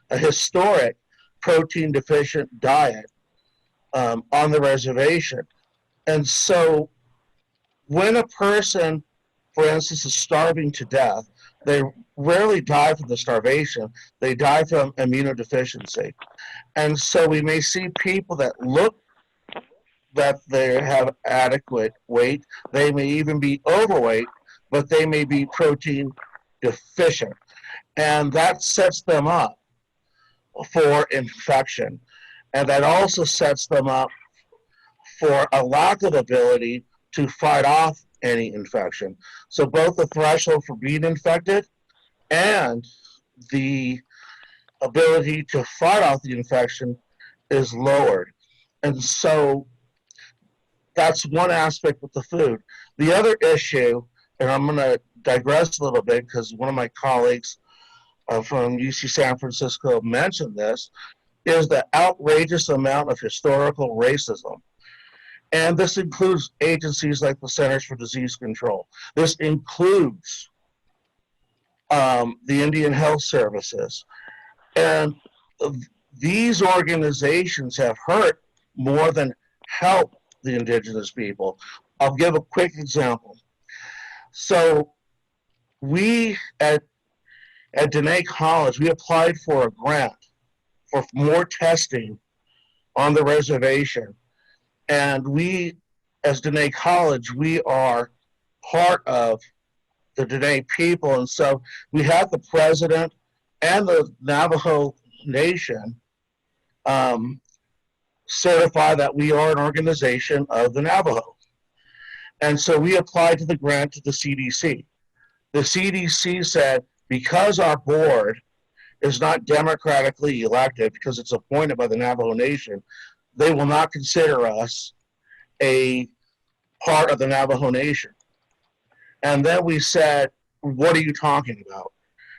[SPEAKER 2] a historic protein deficient diet on the reservation. And so when a person, for instance, is starving to death, they rarely die from the starvation, they die from immunodeficiency. And so we may see people that look that they have adequate weight, they may even be overweight, but they may be protein deficient. And that sets them up for infection. And that also sets them up for a lack of ability to fight off any infection. So both the threshold for being infected and the ability to fight off the infection is lowered. And so that's one aspect with the food. The other issue, and I'm going to digress a little bit because one of my colleagues from UC San Francisco mentioned this, is the outrageous amount of historical racism. And this includes agencies like the Centers for Disease Control. This includes the Indian Health Services. And these organizations have hurt more than helped the indigenous people. I'll give a quick example. So we at Dene College, we applied for a grant for more testing on the reservation. And we, as Dene College, we are part of the Dene people. And so we had the president and the Navajo Nation certify that we are an organization of the Navajo. And so we applied to the grant to the CDC. The CDC said, because our board is not democratically elected, because it's appointed by the Navajo Nation, they will not consider us a part of the Navajo Nation. And then we said, what are you talking about?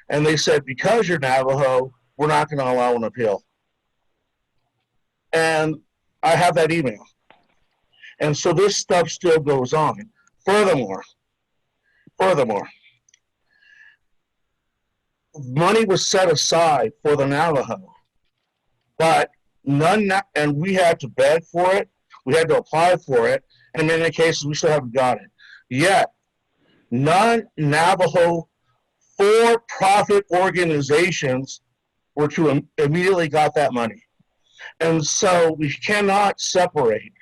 [SPEAKER 2] And they said, because you're Navajo, we're not going to allow an appeal. And I have that email. And so this stuff still goes on. Furthermore, money was set aside for the Navajo, but none, and we had to beg for it, we had to apply for it, and in many cases we still haven't got it. Yet, non-Navajo for-profit organizations were to immediately got that money. And so we cannot separate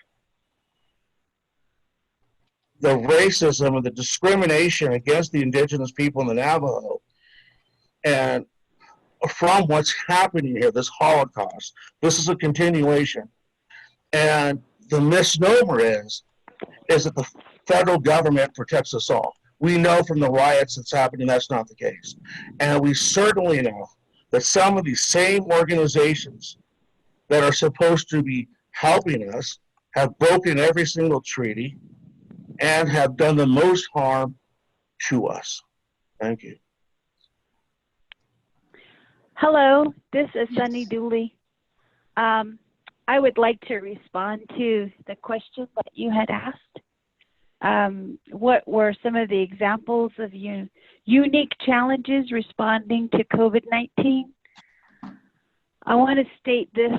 [SPEAKER 2] the racism and the discrimination against the indigenous people in the Navajo and from what's happening here, this Holocaust. This is a continuation. And the misnomer is that the federal government protects us all. We know from the riots that's happening that's not the case. And we certainly know that some of these same organizations that are supposed to be helping us have broken every single treaty and have done the most harm to us. Thank you.
[SPEAKER 7] Hello, this is Sunny Dooley. I would like to respond to the question that you had asked. What were some of the examples of unique challenges responding to COVID-19? I want to state this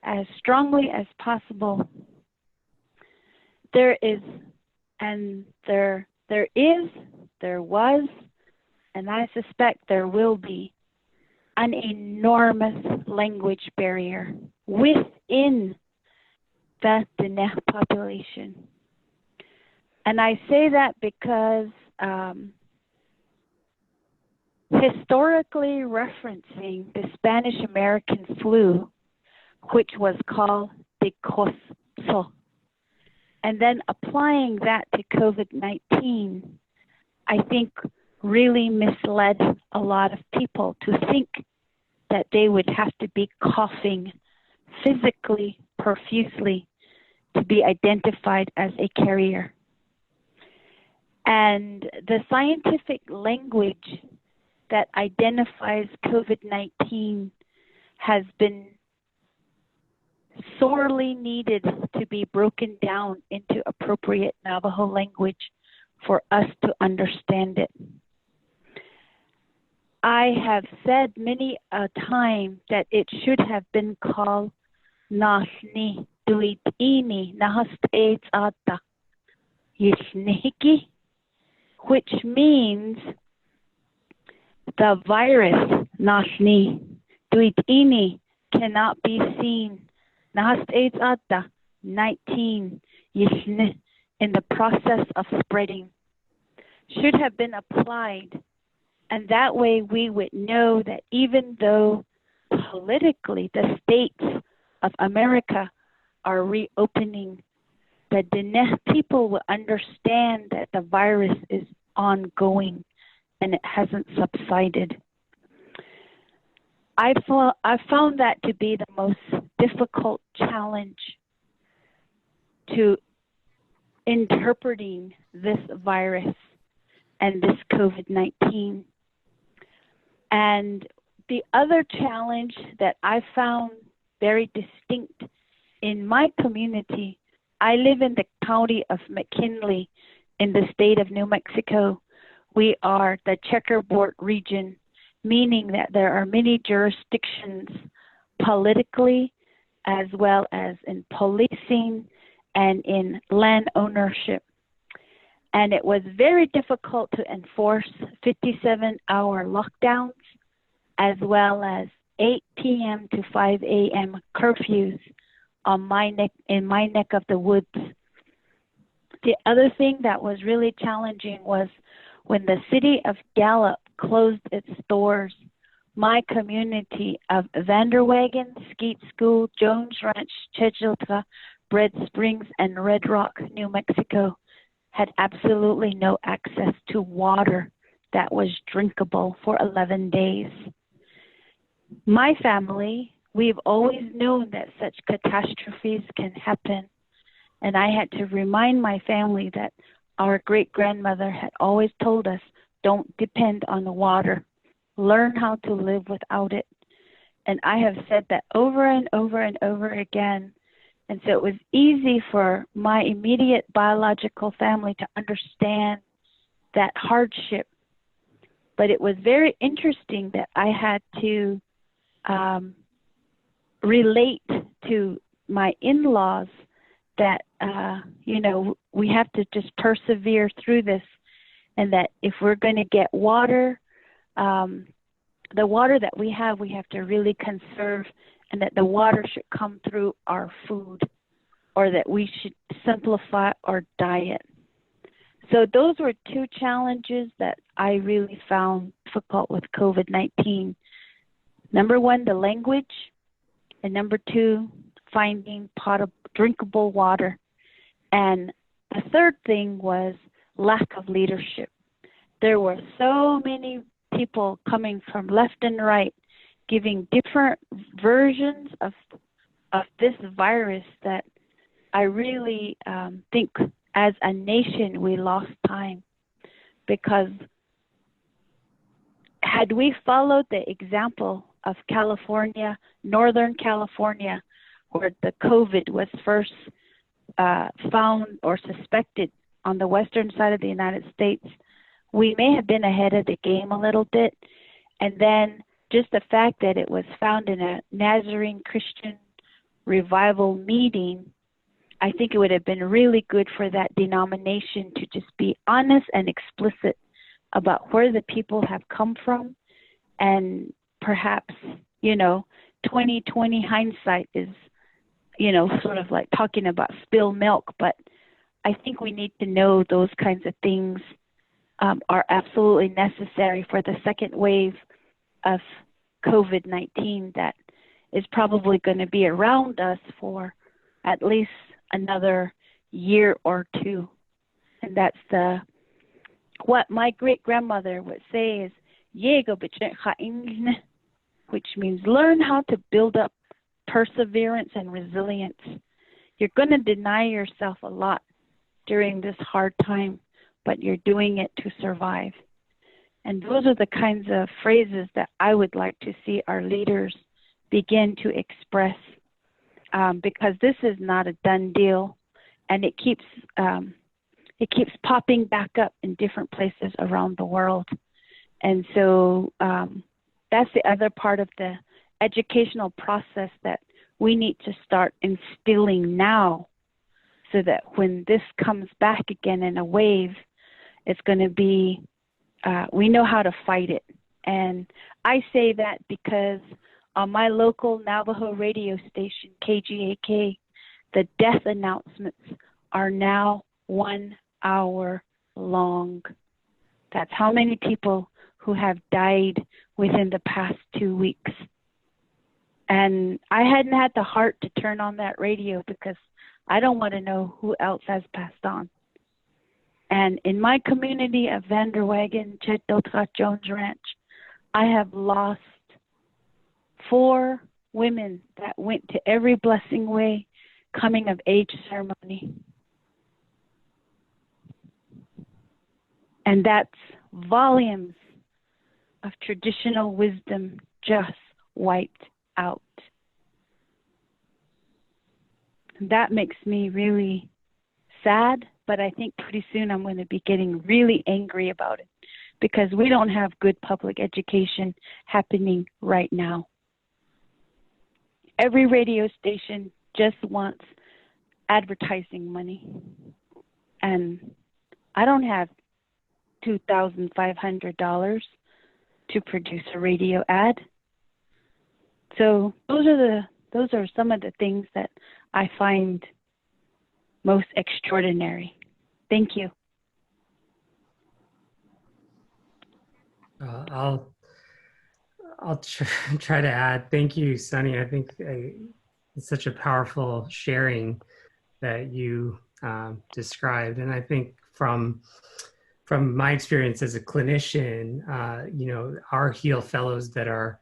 [SPEAKER 7] as strongly as possible. There was, and I suspect there will be, an enormous language barrier within the Diné population. And I say that because historically referencing the Spanish American flu, which was called the So, and then applying that to COVID-19, I think really misled a lot of people to think that they would have to be coughing physically, profusely to be identified as a carrier. And the scientific language that identifies COVID-19 has been sorely needed to be broken down into appropriate Navajo language for us to understand it. I have said many a time that it should have been called Nasni Duitini Nahast Ata Yishnihiki, which means the virus Nasni Duitini cannot be seen. Nahast Ata 19 Yishne in the process of spreading should have been applied. And that way we would know that even though politically the states of America are reopening, the Diné people will understand that the virus is ongoing and it hasn't subsided. I found that to be the most difficult challenge to interpreting this virus and this COVID-19. And the other challenge that I found very distinct in my community, I live in the county of McKinley in the state of New Mexico. We are the checkerboard region, meaning that there are many jurisdictions politically as well as in policing and in land ownership. And it was very difficult to enforce 57-hour lockdowns as well as 8 p.m. to 5 a.m. curfews on in my neck of the woods. The other thing that was really challenging was when the city of Gallup closed its doors, my community of Vanderwagen, Skeet School, Jones Ranch, Chechilka, Red Springs, and Red Rock, New Mexico, had absolutely no access to water that was drinkable for 11 days. My family, we've always known that such catastrophes can happen. And I had to remind my family that our great-grandmother had always told us, don't depend on the water. Learn how to live without it. And I have said that over and over and over again. And so it was easy for my immediate biological family to understand that hardship. But it was very interesting that I had to relate to my in-laws that, we have to just persevere through this, and that if we're going to get water, the water that we have to really conserve, and that the water should come through our food, or that we should simplify our diet. So those were two challenges that I really found difficult with COVID-19. Number one, the language, and number two, finding drinkable water. And the third thing was lack of leadership. There were so many people coming from left and right giving different versions of this virus that I really think as a nation we lost time, because had we followed the example of California, Northern California, where the COVID was first found or suspected on the western side of the United States, we may have been ahead of the game a little bit. And then just the fact that it was found in a Nazarene Christian revival meeting, I think it would have been really good for that denomination to just be honest and explicit about where the people have come from. And perhaps, 2020 hindsight is, sort of like talking about spilled milk, but I think we need to know those kinds of things are absolutely necessary for the second wave of COVID-19 that is probably going to be around us for at least another year or two. And that's what my great-grandmother would say is, which means learn how to build up perseverance and resilience. You're going to deny yourself a lot during this hard time, but you're doing it to survive. And those are the kinds of phrases that I would like to see our leaders begin to express, because this is not a done deal, and it keeps popping back up in different places around the world. And so that's the other part of the educational process that we need to start instilling now, so that when this comes back again in a wave, it's going to be, we know how to fight it. And I say that because on my local Navajo radio station, KGAK, the death announcements are now 1 hour long. That's how many people who have died within the past 2 weeks. And I hadn't had the heart to turn on that radio because I don't want to know who else has passed on. And in my community of Vanderwagen, Chetdotra Jones Ranch, I have lost 4 women that went to every Blessing Way coming of age ceremony. And that's volumes of traditional wisdom just wiped out. And that makes me really sad, but I think pretty soon I'm going to be getting really angry about it, because we don't have good public education happening right now. Every radio station just wants advertising money. And I don't have $2,500 to produce a radio ad. So those are some of the things that I find most extraordinary. Thank you.
[SPEAKER 4] I'll try to add. Thank you, Sunny. I think it's such a powerful sharing that you described, and I think from my experience as a clinician, our HEAL fellows that are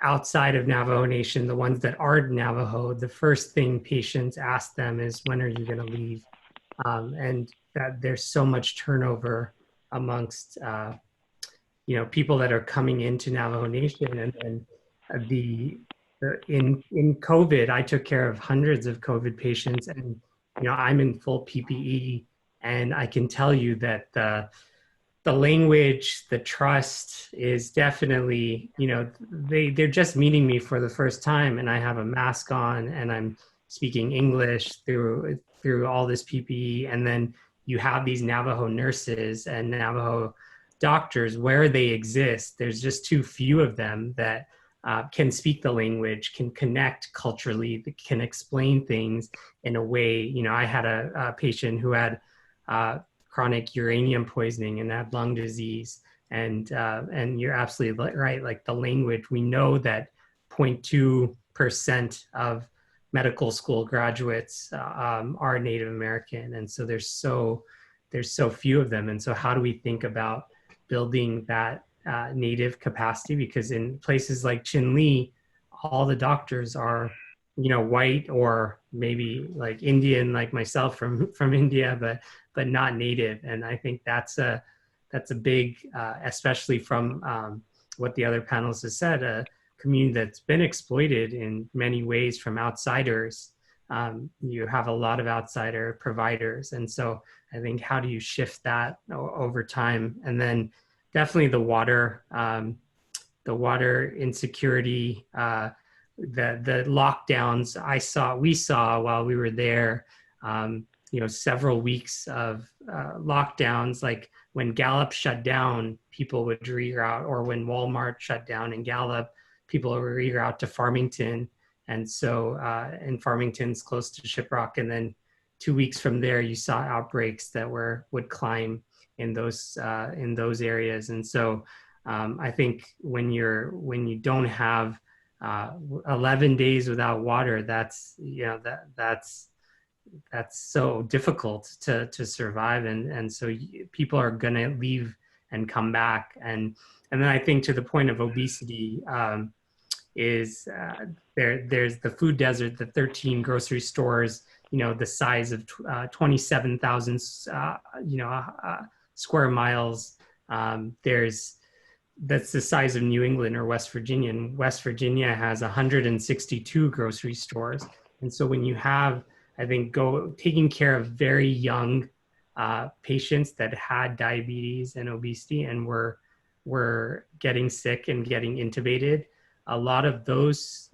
[SPEAKER 4] outside of Navajo Nation, the ones that are Navajo, the first thing patients ask them is, when are you going to leave? And that there's so much turnover amongst people that are coming into Navajo Nation. And in COVID, I took care of hundreds of COVID patients, and I'm in full PPE, and I can tell you that the language, the trust is definitely, they're just meeting me for the first time, and I have a mask on and I'm speaking English through all this PPE. And then you have these Navajo nurses and Navajo doctors where they exist. There's just too few of them that can speak the language, can connect culturally, can explain things in a way. I had a patient who had chronic uranium poisoning and had lung disease. And you're absolutely right. Like the language, we know that 0.2% of medical school graduates are Native American. And so there's so few of them. And so how do we think about building that Native capacity? Because in places like Chinle, all the doctors are, white or maybe like Indian, like myself from India, but not Native. And I think that's a big, especially from what the other panelists have said, a community that's been exploited in many ways from outsiders. You have a lot of outsider providers. And so I think, how do you shift that over time? And then definitely the water insecurity, the lockdowns we saw while we were there, several weeks of lockdowns. Like when Gallup shut down, people would reroute, or when Walmart shut down in Gallup, people would reroute to Farmington. And so, and Farmington's close to Shiprock. And then 2 weeks from there, you saw outbreaks that would climb in those areas. And so I think when you don't have 11 days without water, that's that's so difficult to survive, and so people are going to leave and come back. And then I think to the point of obesity, is there's the food desert, the 13 grocery stores, the size of 27,000 square miles. That's the size of New England or West Virginia, and West Virginia has 162 grocery stores. And so when you have, I think, taking care of very young patients that had diabetes and obesity and were getting sick and getting intubated, a lot of those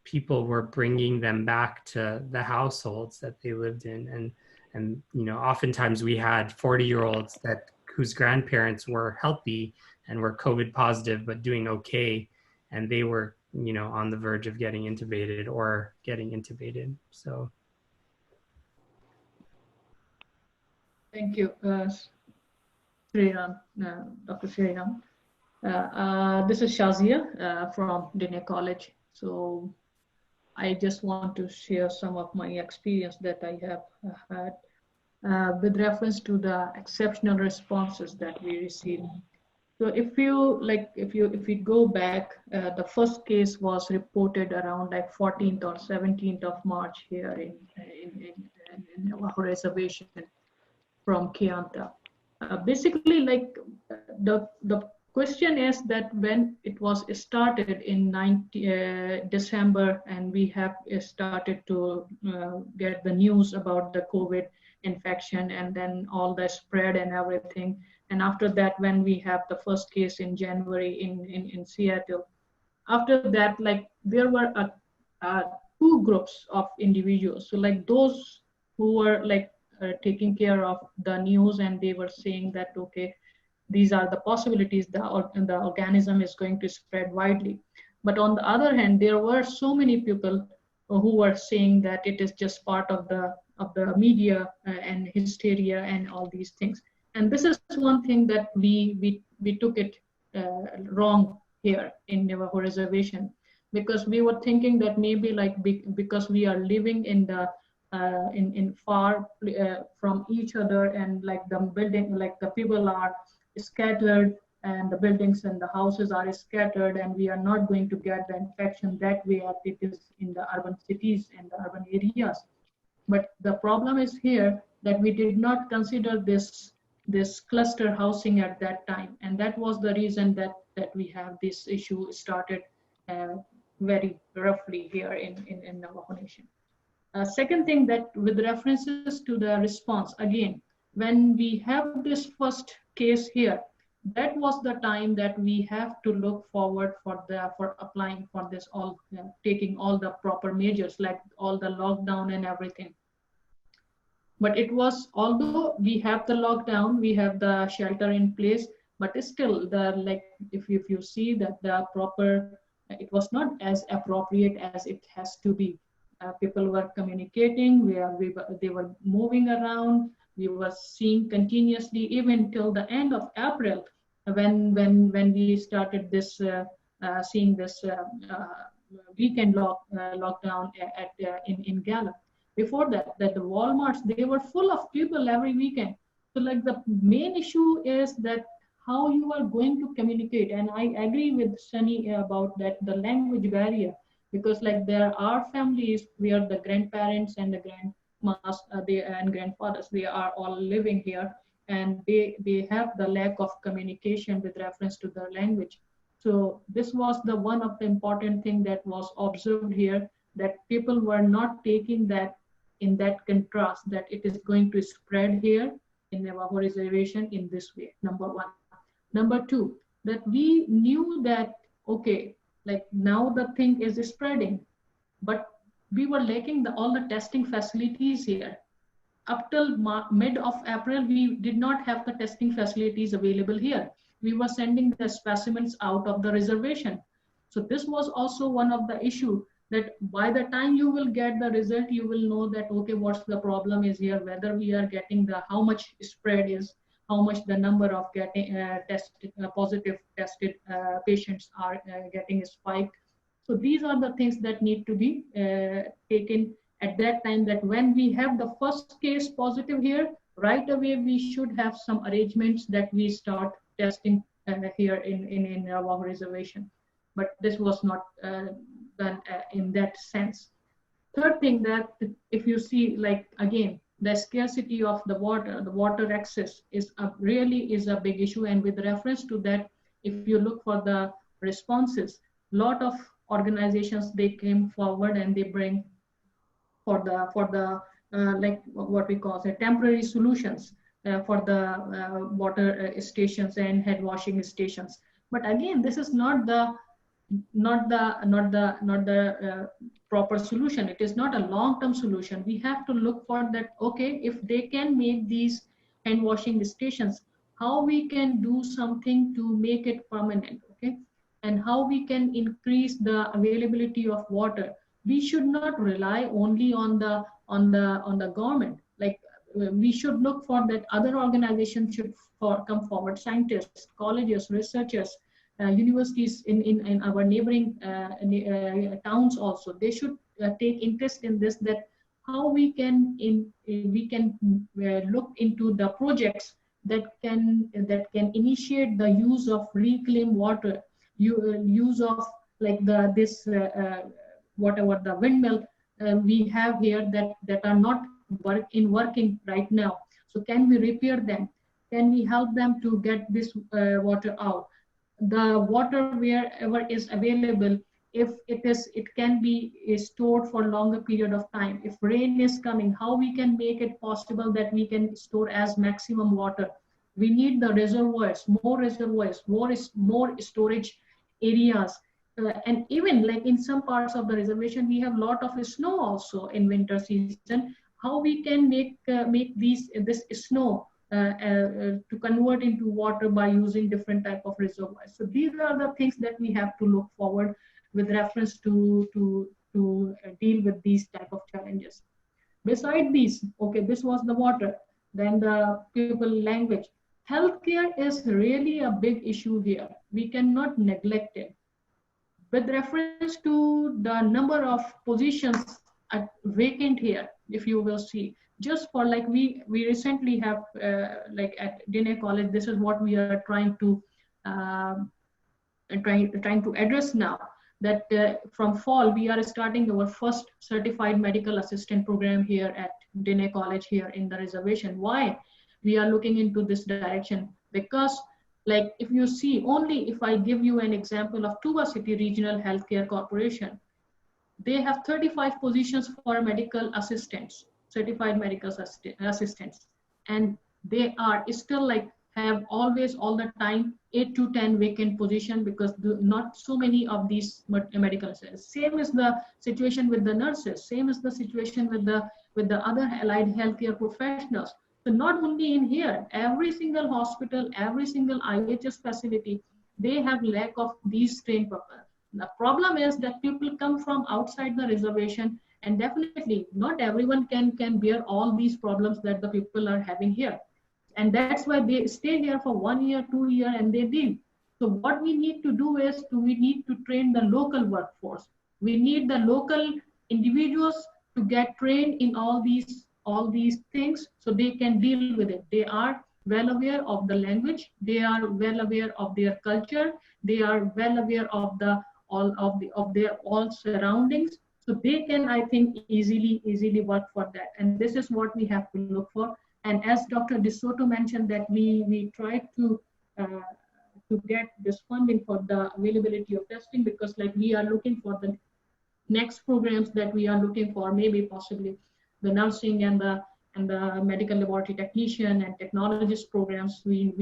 [SPEAKER 4] people were bringing them back to the households that they lived in. And oftentimes we had 40-year-olds whose grandparents were healthy and were COVID positive, but doing okay. And they were, on the verge of getting intubated or getting intubated. So.
[SPEAKER 3] Thank you, Sriram, Dr. Sriram. This is Shazia from Diné College. So I just want to share some of my experience that I have had with reference to the exceptional responses that we received. So if we go back, the first case was reported around like 14th or 17th of March here in Navajo Reservation from Kianta. Basically, like the question is that when it was started in December, and we have started to get the news about the COVID infection and then all the spread and everything. And after that, when we have the first case in January in Seattle, after that, like there were two groups of individuals. So like those who were like taking care of the news, and they were saying that, okay, these are the possibilities, the organism is going to spread widely. But on the other hand, there were so many people who were saying that it is just part of the media and hysteria and all these things. And this is one thing that we took it wrong here in Navajo Reservation, because we were thinking that maybe like because we are living in the in far from each other, and like the building, like the people are scattered, and the buildings and the houses are scattered, and we are not going to get the infection that way as it is in the urban cities and the urban areas. But the problem is here that we did not consider this cluster housing at that time, and that was the reason that we have this issue started very roughly here in Navajo Nation. Second thing, that with references to the response, again, when we have this first case here, that was the time that we have to look forward for applying for this taking all the proper measures, like all the lockdown and everything. But it was, although we have the lockdown, we have the shelter in place, but still if you see that the proper, it was not as appropriate as it has to be. People were communicating, they were moving around. We were seeing continuously, even till the end of April, when we started this seeing this weekend lockdown in Gallup. Before that, the Walmarts, they were full of people every weekend. So like the main issue is that how you are going to communicate. And I agree with Sunny about that, the language barrier, because like there are families where the grandparents and the grandmas and grandfathers, they are all living here, and they have the lack of communication with reference to the language. So this was the one of the important thing that was observed here, that people were not taking that in that contrast, that it is going to spread here in Navajo Reservation in this way, number one. Number two, that we knew that, okay, like now the thing is spreading, but we were lacking all the testing facilities here. Up till mid of April, we did not have the testing facilities available here. We were sending the specimens out of the reservation. So this was also one of the issue, that by the time you will get the result, you will know that, okay, what's the problem is here, whether we are getting how much spread is, how much the number of getting positive tested patients are getting spiked. So these are the things that need to be taken at that time that when we have the first case positive here, right away we should have some arrangements that we start testing here in Navajo reservation. But this was not done in that sense. Third thing, that if you see, like again, the scarcity of the water access is really is a big issue. And with reference to that, if you look for the responses, lot of organizations, they came forward and they bring for the like what we call temporary solutions for the water stations and head washing stations. But again, this is not the proper solution. It is not a long-term solution. We have to look for that, okay, if they can make these hand washing stations, how we can do something to make it permanent, okay, and how we can increase the availability of water. We should not rely only on the government. Like we should look for that other organizations should come forward, scientists, colleges, researchers, universities in our neighboring towns also. They should take interest in this, that how we can look into the projects that can initiate the use of reclaimed water, use of like this whatever the windmill we have here that are not working right now. So can we repair them? Can we help them to get this water out? The water wherever is available, if it can be stored for longer period of time. If rain is coming, how we can make it possible that we can store as maximum water? We need the reservoirs, more storage areas. And even like in some parts of the reservation, we have a lot of snow also in winter season. How we can make this snow to convert into water by using different type of reservoirs. So these are the things that we have to look forward with reference to deal with these type of challenges. Beside these, okay, this was the water, then the people language. Healthcare is really a big issue here. We cannot neglect it. With reference to the number of positions vacant here, if you will see, just for like we recently have like at Diné College, this is what we are trying to address now, that from fall we are starting our first certified medical assistant program here at Diné College here in the reservation. Why we are looking into this direction? Because like if you see, only if I give you an example of Tuba City Regional Healthcare Corporation, they have 35 positions for medical assistants, certified medical assistants, and they are still like have always all the time 8 to 10 vacant position because not so many of these medical assistants. Same is the situation with the nurses. Same is the situation with the other allied healthcare professionals. So not only in here, every single hospital, every single IHS facility, they have lack of these trained personnel. The problem is that people come from outside the reservation, and definitely not everyone can bear all these problems that the people are having here. And that's why they stay here for 1 year, 2 years, and they leave. So what we need to do is we need to train the local workforce. We need the local individuals to get trained in all these things so they can deal with it. They are well aware of the language. They are well aware of their culture. They are well aware of their surroundings. So they can, I think, easily work for that. And this is what we have to look for. And as Dr. De Soto mentioned, that we try to get this funding for the availability of testing, because like we are looking for the next programs that we are looking for, maybe possibly the nursing and the medical laboratory technician and technologist programs. We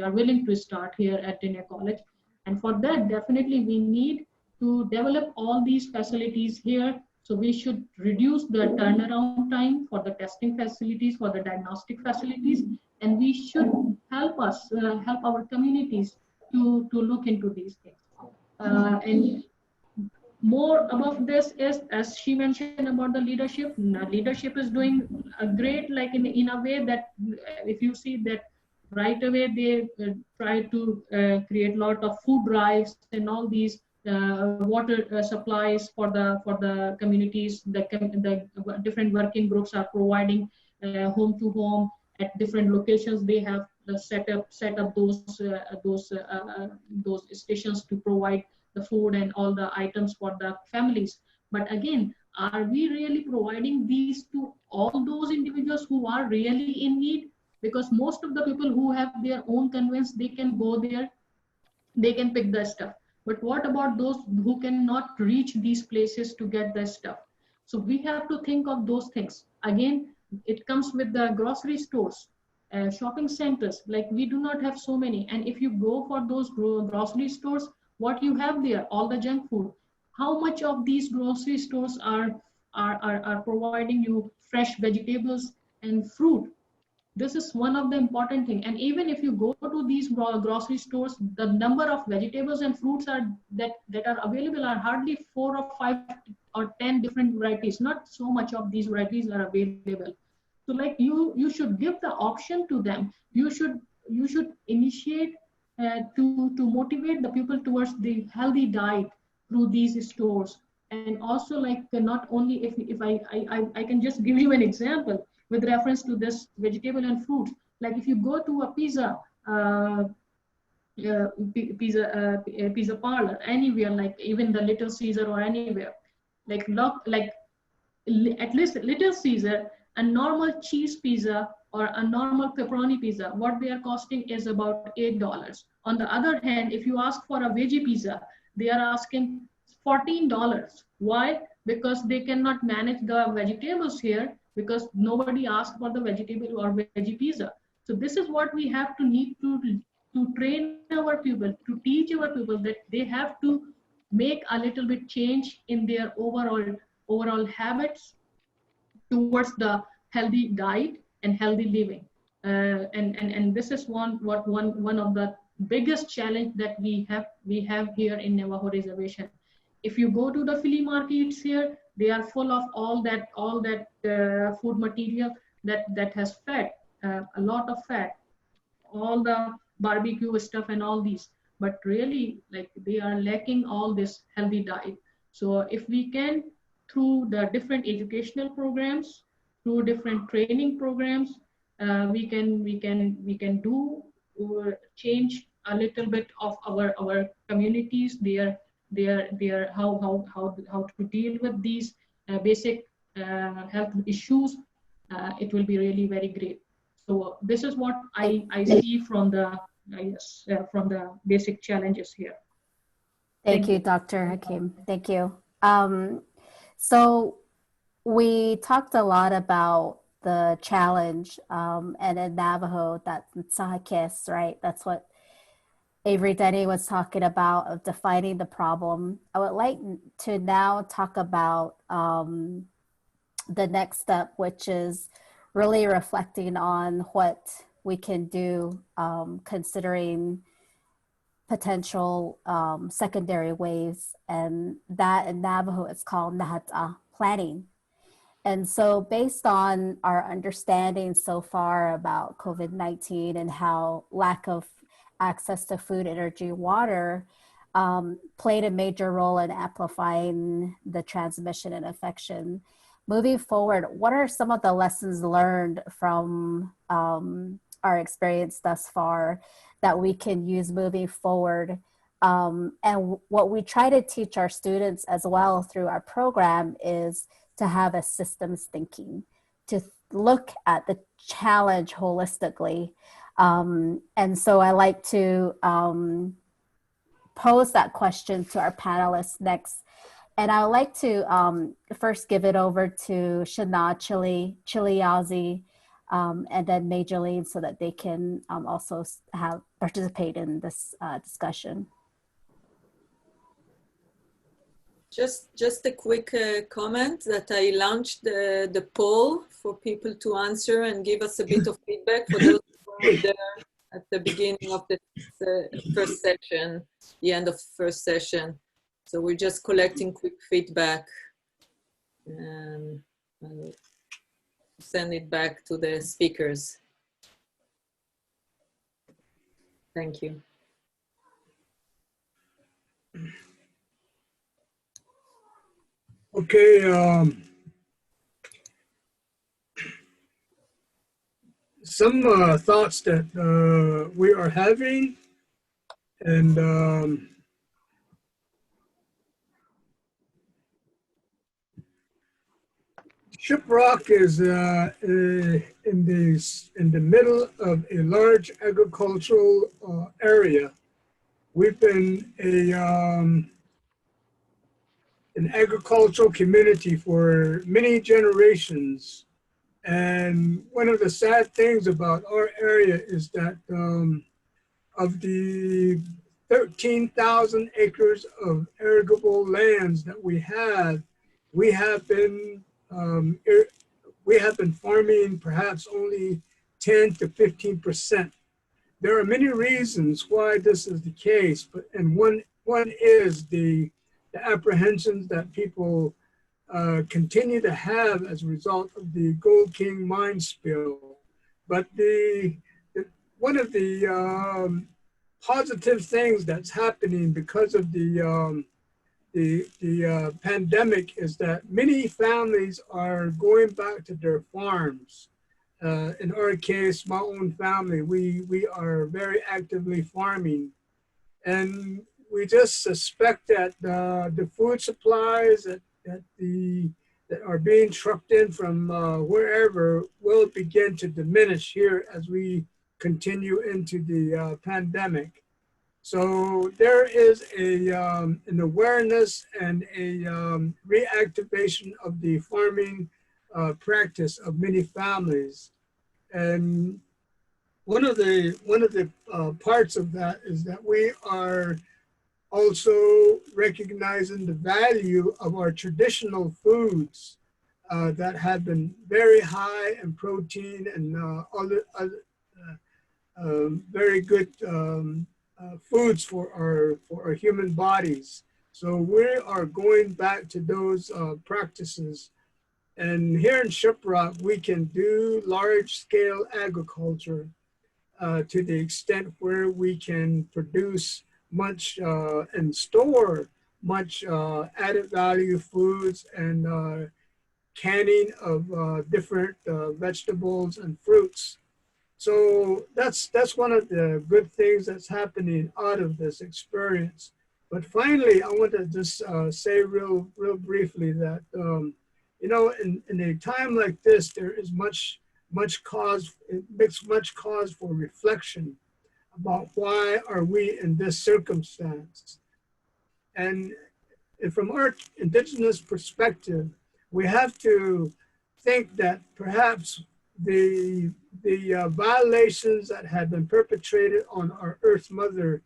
[SPEAKER 3] are willing to start here at Diné College. And for that, definitely we need to develop all these facilities here. So we should reduce the turnaround time for the testing facilities, for the diagnostic facilities, and we should help our communities to look into these things. And more about this is, as she mentioned about the leadership. Leadership is doing a great, like in a way that if you see that right away they try to create a lot of food drives and all these water supplies for the communities. The different working groups are providing home to home at different locations. They have set up those stations to provide the food and all the items for the families. But again, are we really providing these to all those individuals who are really in need? Because most of the people who have their own conveyance, they can go there, they can pick the stuff. But what about those who cannot reach these places to get the stuff? So we have to think of those things. Again, it comes with the grocery stores, shopping centers. Like, we do not have so many. And if you go for those grocery stores, what you have there? All the junk food. How much of these grocery stores are providing you fresh vegetables and fruit? This is one of the important thing. And even if you go to these grocery stores, the number of vegetables and fruits that are available are hardly 4 or 5 or 10 different varieties. Not so much of these varieties are available. So like, you should give the option to them. You should initiate to motivate the people towards the healthy diet through these stores. And also, like, not only, if I can just give you an example with reference to this vegetable and fruit. Like, if you go to a pizza parlor anywhere, like even the Little Caesar or anywhere, like at least Little Caesar, a normal cheese pizza or a normal pepperoni pizza, what they are costing is about $8. On the other hand, if you ask for a veggie pizza, they are asking $14. Why? Because they cannot manage the vegetables here, because nobody asked for the vegetable or veggie pizza. So this is what we have to need to train our people, to teach our people, that they have to make a little bit change in their overall habits towards the healthy diet and healthy living. And this is one of the biggest challenge that we have here in Navajo Reservation. If you go to the flea markets here, they are full of all that food material that has fat, a lot of fat, all the barbecue stuff and all these. But really, like, they are lacking all this healthy diet. So if we can, through the different educational programs, through different training programs, we can do change a little bit of our communities, their how to deal with these basic health issues. It will be really very great. So this is what I see from the from the basic challenges here.
[SPEAKER 1] Thank you, Dr. Hakim. Thank you. So we talked a lot about the challenge, and in Navajo, that's Sahakis, right? That's what Avery Denny was talking about, of defining the problem. I would like to now talk about the next step, which is really reflecting on what we can do, considering potential secondary waves, and that in Navajo it's called Nahata, planning. And so based on our understanding so far about COVID-19 and how lack of access to food, energy, water played a major role in amplifying the transmission and infection. Moving forward, what are some of the lessons learned from our experience thus far that we can use moving forward? And what we try to teach our students as well through our program is to have a systems thinking, to look at the challenge holistically. And so I like to pose that question to our panelists next. And I would like to first give it over to Shana, Chiliazi, and then Majoline, so that they can also participate in this discussion.
[SPEAKER 8] Just a quick comment that I launched the poll for people to answer and give us a bit of feedback for those who were there at the beginning of the first session, the end of the first session. So we're just collecting quick feedback, and I'll send it back to the speakers. Thank you.
[SPEAKER 5] Okay, some thoughts that we are having, and Shiprock is in the middle of a large agricultural area. We've been an agricultural community for many generations. And one of the sad things about our area is that of the 13,000 acres of arable lands that we have been farming perhaps only 10 to 15%. There are many reasons why this is the case, and one is the apprehensions that people continue to have as a result of the Gold King mine spill. But one of the positive things that's happening because of the pandemic is that many families are going back to their farms. In our case, my own family, we are very actively farming, and we just suspect that the food supplies that are being trucked in from wherever will begin to diminish here as we continue into the pandemic. So there is an awareness and a reactivation of the farming practice of many families, and one of the parts of that is that we are also recognizing the value of our traditional foods that have been very high in protein and other very good foods for our human bodies. So we are going back to those practices. And here in Shiprock, we can do large-scale agriculture to the extent where we can produce much and store much added value foods and canning of different vegetables and fruits. So that's one of the good things that's happening out of this experience. But finally, I want to just say real briefly that you know, in a time like this, there is much cause. It makes much cause for reflection about why are we in this circumstance. And from our indigenous perspective, we have to think that perhaps the violations that have been perpetrated on our Earth Mother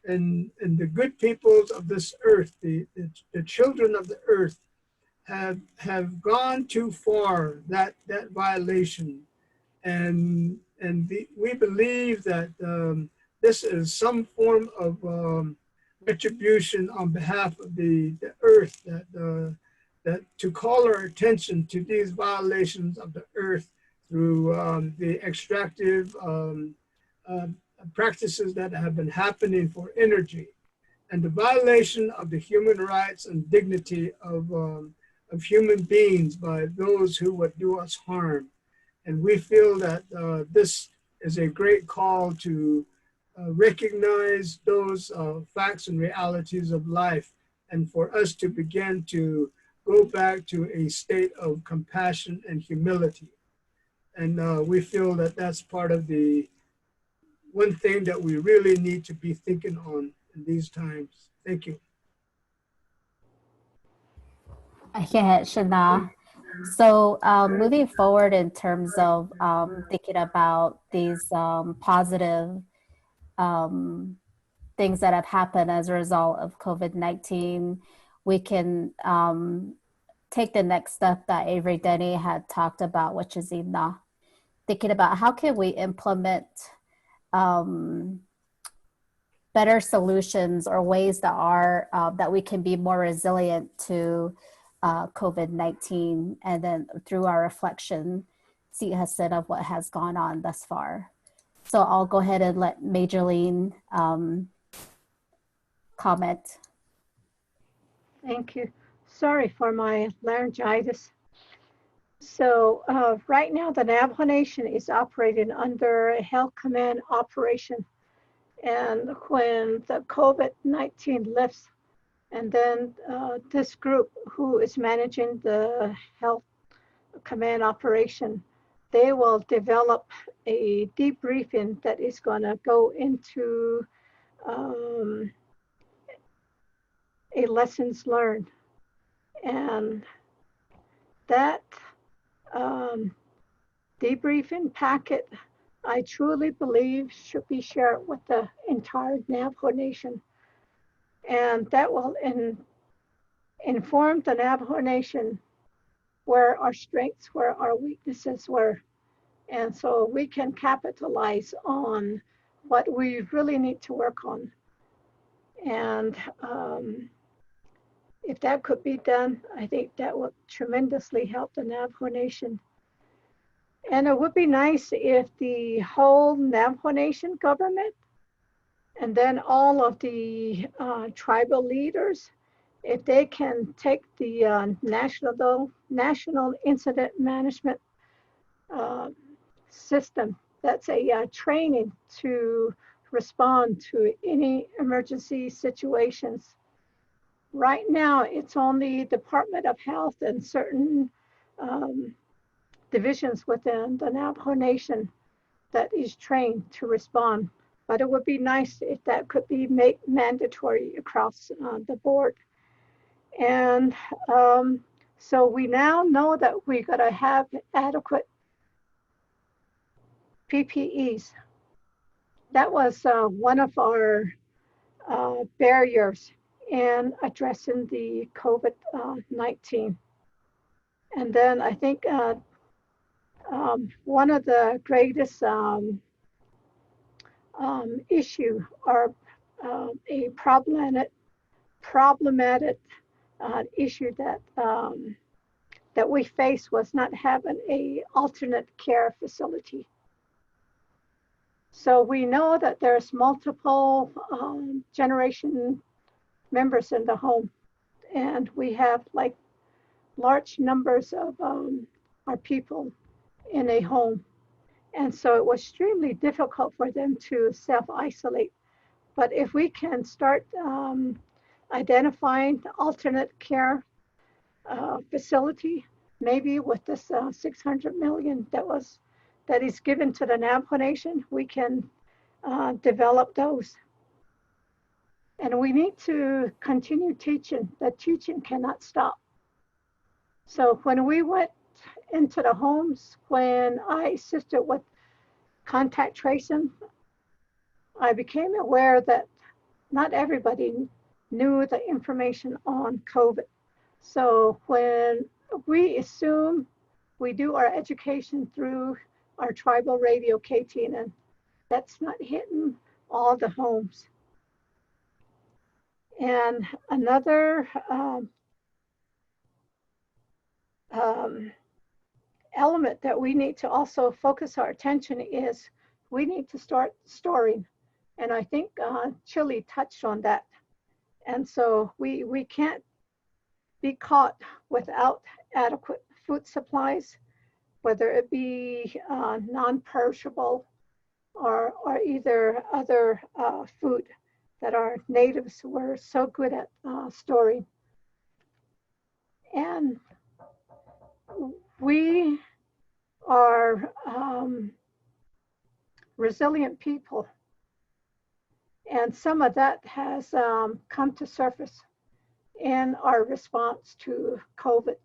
[SPEAKER 5] and the good peoples of this earth, the children of the earth, have gone too far, that violation. And we believe that this is some form of retribution on behalf of the earth, that to call our attention to these violations of the earth through the extractive practices that have been happening for energy, and the violation of the human rights and dignity of human beings by those who would do us harm. And we feel that this is a great call to recognize those facts and realities of life, and for us to begin to go back to a state of compassion and humility. And we feel that that's part of the one thing that we really need to be thinking on in these times. Thank you.
[SPEAKER 1] Yeah, Shana. So moving forward in terms of thinking about these positive things that have happened as a result of COVID-19, we can take the next step that Avery Denny had talked about, which is thinking about how can we implement better solutions or ways that are that we can be more resilient to COVID-19, and then through our reflection, see Hassan of what has gone on thus far. So I'll go ahead and let Majorline comment.
[SPEAKER 6] Thank you. Sorry for my laryngitis. So right now, the Navajo Nation is operating under a health command operation. And when the COVID-19 lifts, and then this group who is managing the health command operation, they will develop a debriefing that is going to go into a lessons learned. And that debriefing packet, I truly believe, should be shared with the entire Navajo Nation. And that will inform the Navajo Nation where our strengths, where our weaknesses were. And so we can capitalize on what we really need to work on. And if that could be done, I think that would tremendously help the Navajo Nation. And it would be nice if the whole Navajo Nation government and then all of the tribal leaders, if they can take the National Incident Management System, that's a training to respond to any emergency situations. Right now, it's only Department of Health and certain divisions within the Navajo Nation that is trained to respond. But it would be nice if that could be made mandatory across the board. And so we now know that we gotta have adequate PPEs. That was one of our barriers in addressing the COVID-19. And then I think one of the greatest issue or a problematic issue that we faced was not having a alternate care facility. So we know that there's multiple generation members in the home, and we have like large numbers of our people in a home. And so it was extremely difficult for them to self-isolate. But if we can start identifying the alternate care facility, maybe with this 600 million that is given to the Navajo Nation, we can develop those. And we need to continue teaching. The teaching cannot stop. So when we went into the homes, when I assisted with contact tracing, I became aware that not everybody knew the information on COVID. So when we assume we do our education through our tribal radio KTN, that's not hitting all the homes. And another element that we need to also focus our attention is we need to start storing. And I think Chile touched on that. And so we can't be caught without adequate food supplies, whether it be non-perishable or either other food that our natives were so good at storing. And we are resilient people. And some of that has come to surface in our response to COVID.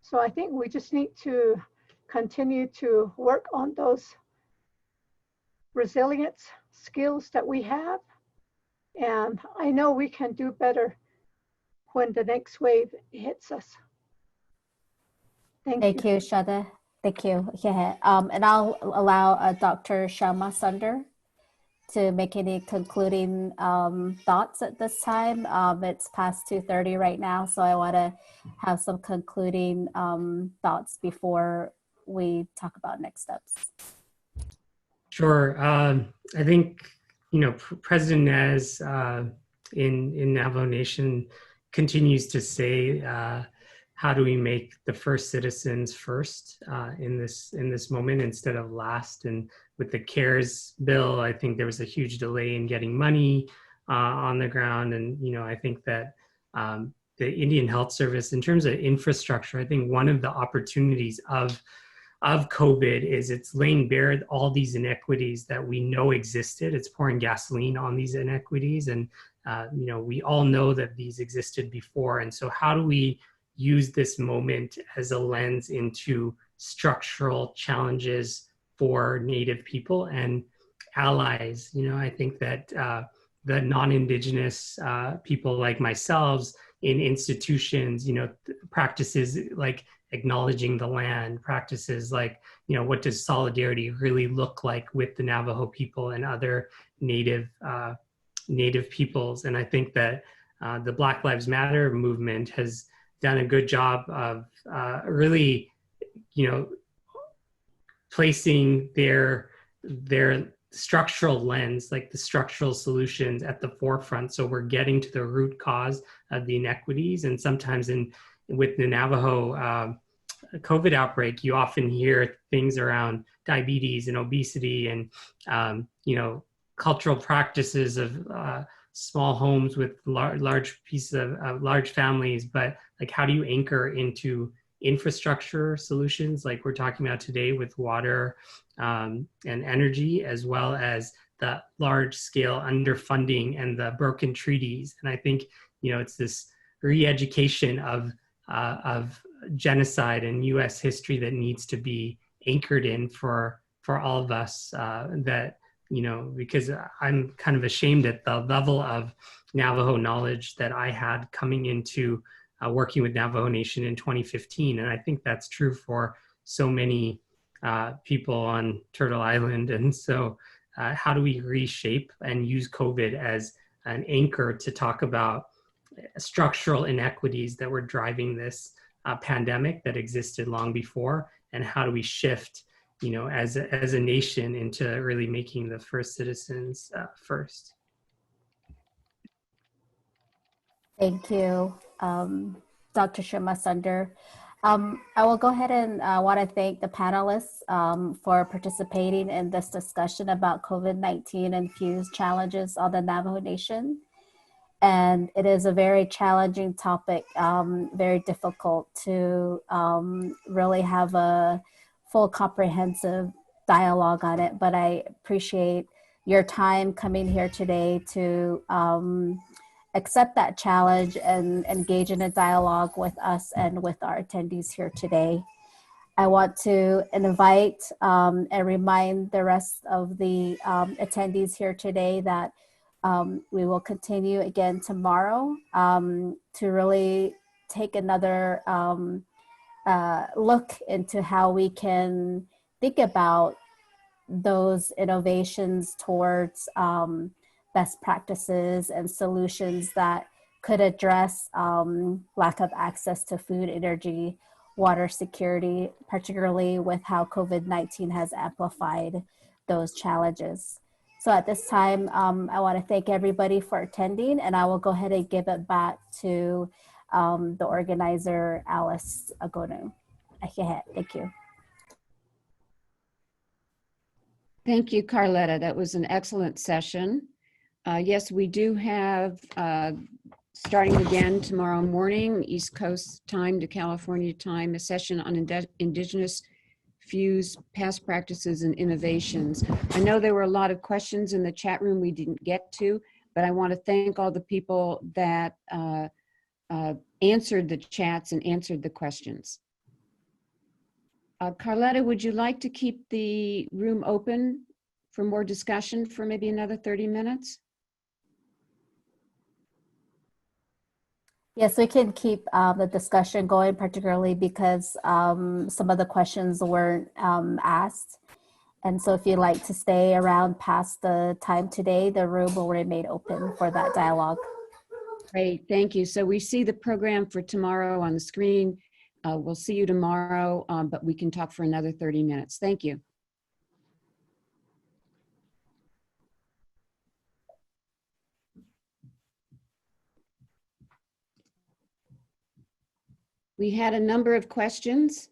[SPEAKER 6] So I think we just need to continue to work on those resilience skills that we have. And I know we can do better when the next wave hits us.
[SPEAKER 1] Thank you, Shada. Thank you. Yeah. And I'll allow Dr. Sharma Sunder to make any concluding thoughts at this time. It's past 2:30 right now, so I want to have some concluding thoughts before we talk about next steps.
[SPEAKER 4] Sure. I think, President Nez in Navajo Nation continues to say how do we make the first citizens first in this moment instead of last? And with the CARES bill, I think there was a huge delay in getting money on the ground. And, you know, I think that the Indian Health Service, in terms of infrastructure, I think one of the opportunities of COVID is it's laying bare all these inequities that we know existed. It's pouring gasoline on these inequities. And, you know, we all know that these existed before. And so how do we use this moment as a lens into structural challenges for Native people and allies? You know, I think that the non-Indigenous people like myself in institutions, you know, practices like acknowledging the land, practices like, you know, what does solidarity really look like with the Navajo people and other Native peoples? And I think that the Black Lives Matter movement has done a good job of really, you know, placing their structural lens, like the structural solutions at the forefront. So we're getting to the root cause of the inequities. And sometimes with the Navajo COVID outbreak, you often hear things around diabetes and obesity and, you know, cultural practices of small homes with large pieces of large families, but like, how do you anchor into infrastructure solutions like we're talking about today with water and energy, as well as the large scale underfunding and the broken treaties? And I think, you know, it's this re-education of genocide and US history that needs to be anchored in for all of us, that, you know, because I'm kind of ashamed at the level of Navajo knowledge that I had coming into working with Navajo Nation in 2015. And I think that's true for so many people on Turtle Island. And so how do we reshape and use COVID as an anchor to talk about structural inequities that were driving this pandemic that existed long before? And how do we shift, you know, as a nation into really making the first citizens first?
[SPEAKER 1] Thank you, Dr. Shima Sunder. I will go ahead and want to thank the panelists for participating in this discussion about COVID-19 and FEWS challenges on the Navajo Nation. And it is a very challenging topic, very difficult to really have a full comprehensive dialogue on it. But I appreciate your time coming here today to accept that challenge and engage in a dialogue with us and with our attendees here today. I want to invite and remind the rest of the attendees here today that we will continue again tomorrow to really take another look into how we can think about those innovations towards best practices and solutions that could address lack of access to food, energy, water security, particularly with how COVID-19 has amplified those challenges. So at this time, I want to thank everybody for attending, and I will go ahead and give it back to the organizer, Alice Agonu. Thank you.
[SPEAKER 9] Thank you, Carletta. That was an excellent session. Yes, we do have, starting again tomorrow morning, East Coast time to California time, a session on Indigenous FEWS past practices and innovations. I know there were a lot of questions in the chat room we didn't get to, but I want to thank all the people that answered the chats and answered the questions. Carletta, would you like to keep the room open for more discussion for maybe another 30 minutes?
[SPEAKER 1] Yes, we can keep the discussion going, particularly because some of the questions weren't asked. And so if you'd like to stay around past the time today, the room will remain open for that dialogue.
[SPEAKER 9] Great, thank you. So we see the program for tomorrow on the screen. We'll see you tomorrow, but we can talk for another 30 minutes. Thank you. We had a number of questions.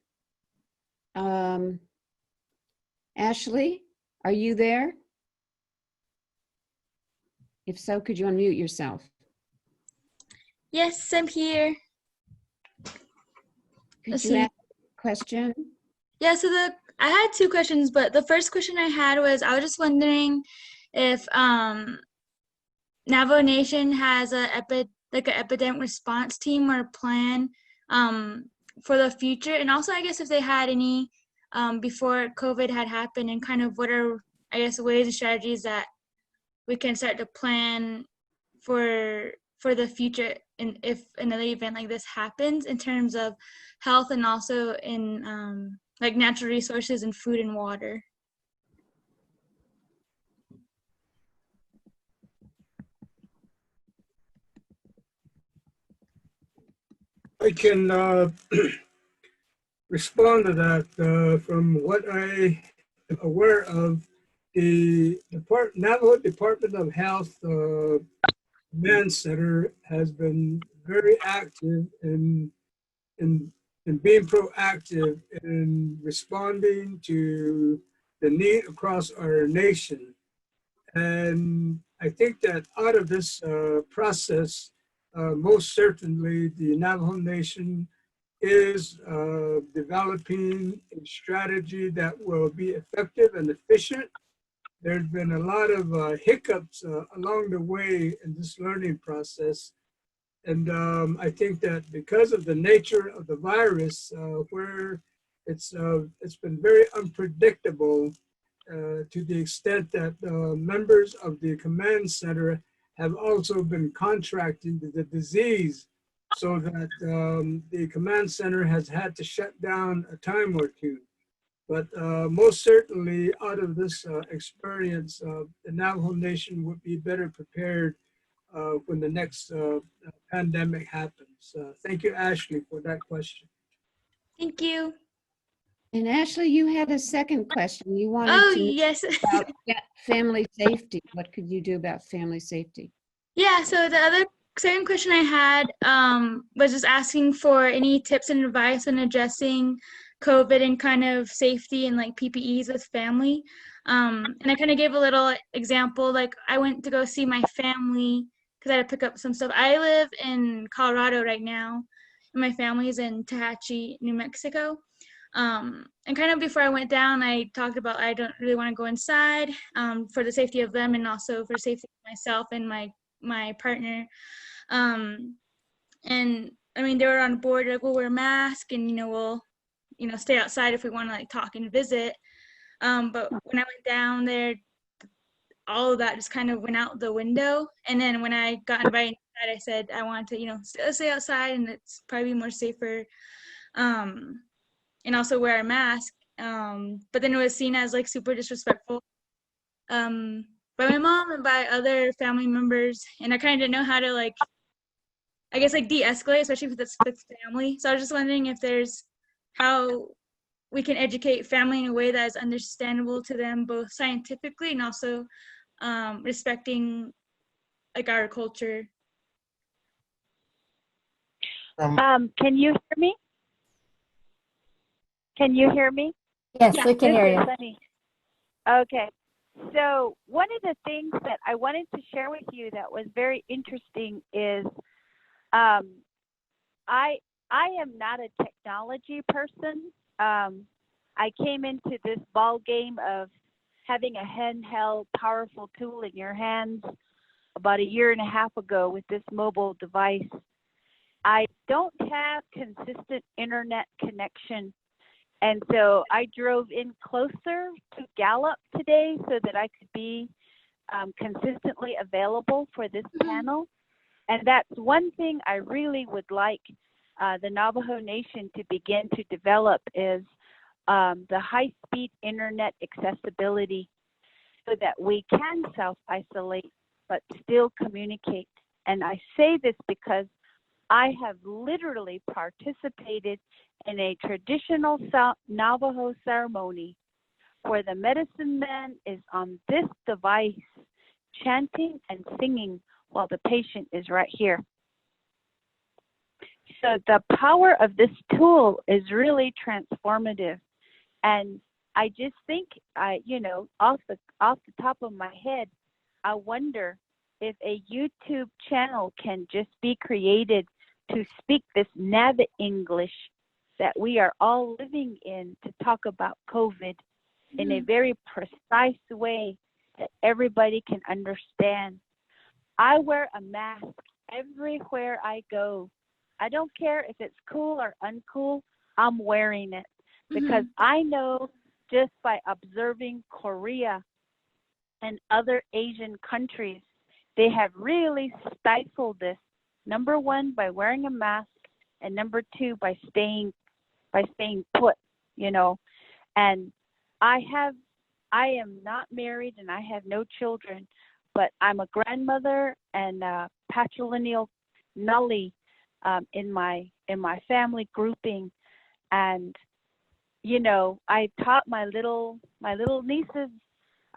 [SPEAKER 9] Ashley, are you there? If so, could you unmute yourself?
[SPEAKER 10] Yes, I'm here.
[SPEAKER 9] Could
[SPEAKER 10] Let's
[SPEAKER 9] you
[SPEAKER 10] see.
[SPEAKER 9] ask a question?
[SPEAKER 10] Yeah, so I had two questions, but the first question I had was I was just wondering if Navajo Nation has an epidemic response team or plan for the future, and also I guess if they had any before COVID had happened, and kind of what are, I guess, ways and strategies that we can start to plan for the future, and if another event like this happens, in terms of health and also in like natural resources and food and water.
[SPEAKER 5] I can respond to that. From what I am aware of, the Navajo Department of Health Command Center has been very active in being proactive in responding to the need across our nation. And I think that out of this process, most certainly the Navajo Nation is developing a strategy that will be effective and efficient. There's been a lot of hiccups along the way in this learning process. And I think that because of the nature of the virus, where it's been very unpredictable to the extent that members of the command center have also been contracting the disease, so that the command center has had to shut down a time or two. But most certainly out of this experience, the Navajo Nation would be better prepared when the next pandemic happens. Thank you, Ashley, for that question.
[SPEAKER 10] Thank you.
[SPEAKER 9] And Ashley, you had a second question. You wanted
[SPEAKER 10] Oh,
[SPEAKER 9] to know
[SPEAKER 10] yes.
[SPEAKER 9] about family safety. What could you do about family safety?
[SPEAKER 10] Yeah, so the second question I had was just asking for any tips and advice on addressing COVID and kind of safety and like PPEs with family. And I kind of gave a little example, like I went to go see my family because I had to pick up some stuff. I live in Colorado right now, and my family's in Tehachapi, New Mexico. And kind of before I went down, I talked about I don't really want to go inside for the safety of them and also for the safety of myself and my partner. And I mean, they were on board, like, we'll wear a mask and, we'll, stay outside if we want to like talk and visit. But when I went down there, all of that just kind of went out the window. And then when I got invited inside, I said I wanted to, stay outside and it's probably more safer. And also wear a mask. But then it was seen as like super disrespectful by my mom and by other family members. And I kind of didn't know how to like, I guess like de-escalate, especially if it's family. So I was just wondering if there's how we can educate family in a way that is understandable to them, both scientifically and also respecting like our culture.
[SPEAKER 7] Can you hear me? Can you hear me?
[SPEAKER 1] Yes,
[SPEAKER 10] Yeah,
[SPEAKER 1] we can hear you.
[SPEAKER 7] Sunny. Okay. So one of the things that I wanted to share with you that was very interesting is I am not a technology person. I came into this ball game of having a handheld, powerful tool in your hands about 1.5 years ago with this mobile device. I don't have consistent internet connection. And so I drove in closer to Gallup today so that I could be consistently available for this panel. And that's one thing I really would like the Navajo Nation to begin to develop is the high-speed internet accessibility so that we can self-isolate but still communicate. And I say this because I have literally participated in a traditional Navajo ceremony where the medicine man is on this device chanting and singing while the patient is right here. so the power of this tool is really transformative. And I just think, off the top of my head, I wonder if a YouTube channel can just be created to speak this Navajo English that we are all living in, to talk about COVID in a very precise way that everybody can understand. I wear a mask everywhere I go. I don't care if it's cool or uncool, I'm wearing it because I know just by observing Korea and other Asian countries, they have really stifled this. Number one, by wearing a mask, and number two, by staying put, And I am not married and I have no children, but I'm a grandmother and a patrilineal nully in my family grouping, and I taught my little nieces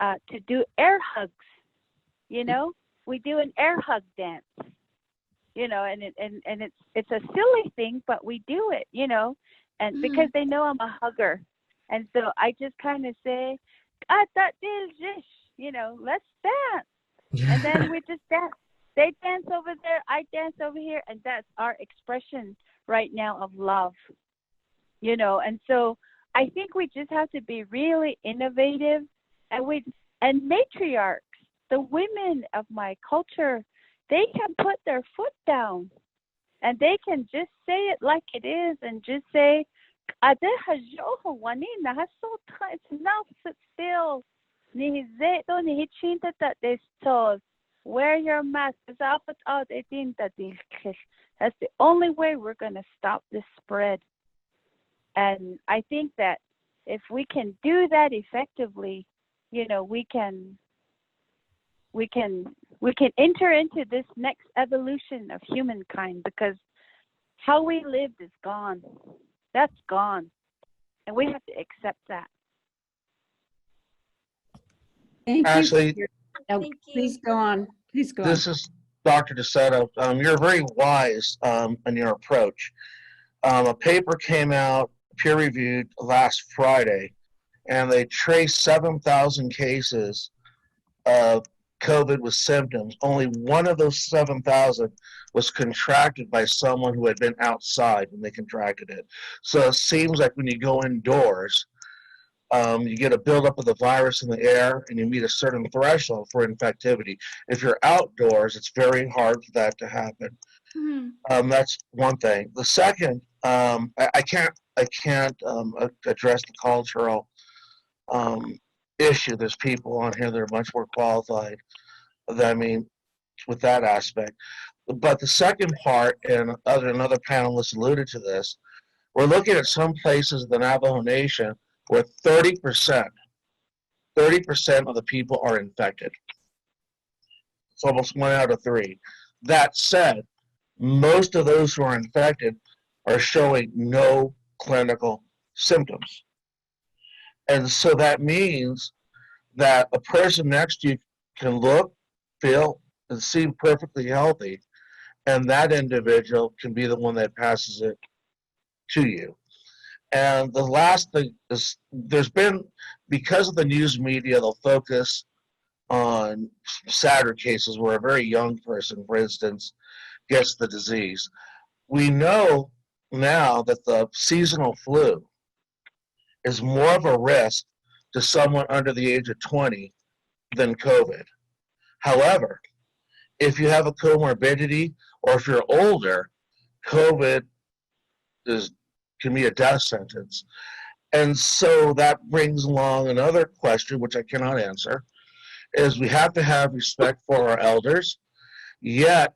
[SPEAKER 7] to do air hugs. We do an air hug dance. And it's a silly thing, but we do it. And because they know I'm a hugger, and so I just kind of say, let's dance, and then we just dance. They dance over there, I dance over here, and that's our expression right now of love, And so I think we just have to be really innovative, and matriarchs, the women of my culture, they can put their foot down, and they can just say it like it is, and just say, wear your mask. That's the only way we're going to stop this spread. And I think that if we can do that effectively, we can enter into this next evolution of humankind, because how we lived is gone. That's gone. And we have to accept that.
[SPEAKER 9] Thank
[SPEAKER 2] Ashley,
[SPEAKER 9] you. Oh, please go on. Please go on.
[SPEAKER 2] this is Dr. DeSoto. You're very wise in your approach. A paper came out, peer-reviewed, last Friday, and they traced 7,000 cases of COVID with symptoms. Only one of those 7,000 was contracted by someone who had been outside when they contracted it. So it seems like when you go indoors, you get a buildup of the virus in the air, and you meet a certain threshold for infectivity. If you're outdoors, it's very hard for that to happen. That's one thing. The second, I can't address the cultural issue. There's people on here that are much more qualified with that aspect. But the second part, and another panelist alluded to this, we're looking at some places in the Navajo Nation where 30% of the people are infected. It's almost 1 out of 3. That said, most of those who are infected are showing no clinical symptoms. And so that means that a person next to you can look, feel, and seem perfectly healthy, and that individual can be the one that passes it to you. And the last thing is, because of the news media, they'll focus on sadder cases where a very young person, for instance, gets the disease. We know now that the seasonal flu is more of a risk to someone under the age of 20 than COVID. However, if you have a comorbidity or if you're older, COVID can be a death sentence. And so that brings along another question, which I cannot answer, is we have to have respect for our elders, yet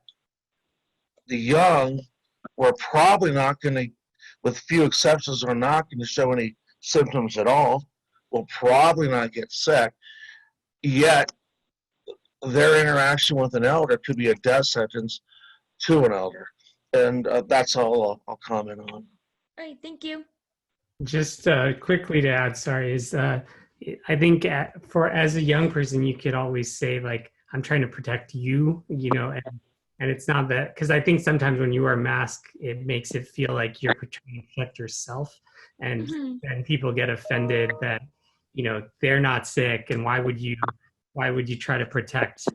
[SPEAKER 2] the young, we're probably not going to, with few exceptions, are not going to show any symptoms at all, will probably not get sick, yet their interaction with an elder could be a death sentence to an elder. And that's all I'll comment on.
[SPEAKER 10] All right, thank you.
[SPEAKER 4] Just quickly to add, sorry, is I think as a young person, you could always say, like, I'm trying to protect you, and And it's not that, because I think sometimes when you wear a mask, it makes it feel like you're trying to protect yourself. And then people get offended that, you know, they're not sick. And why would you try to protect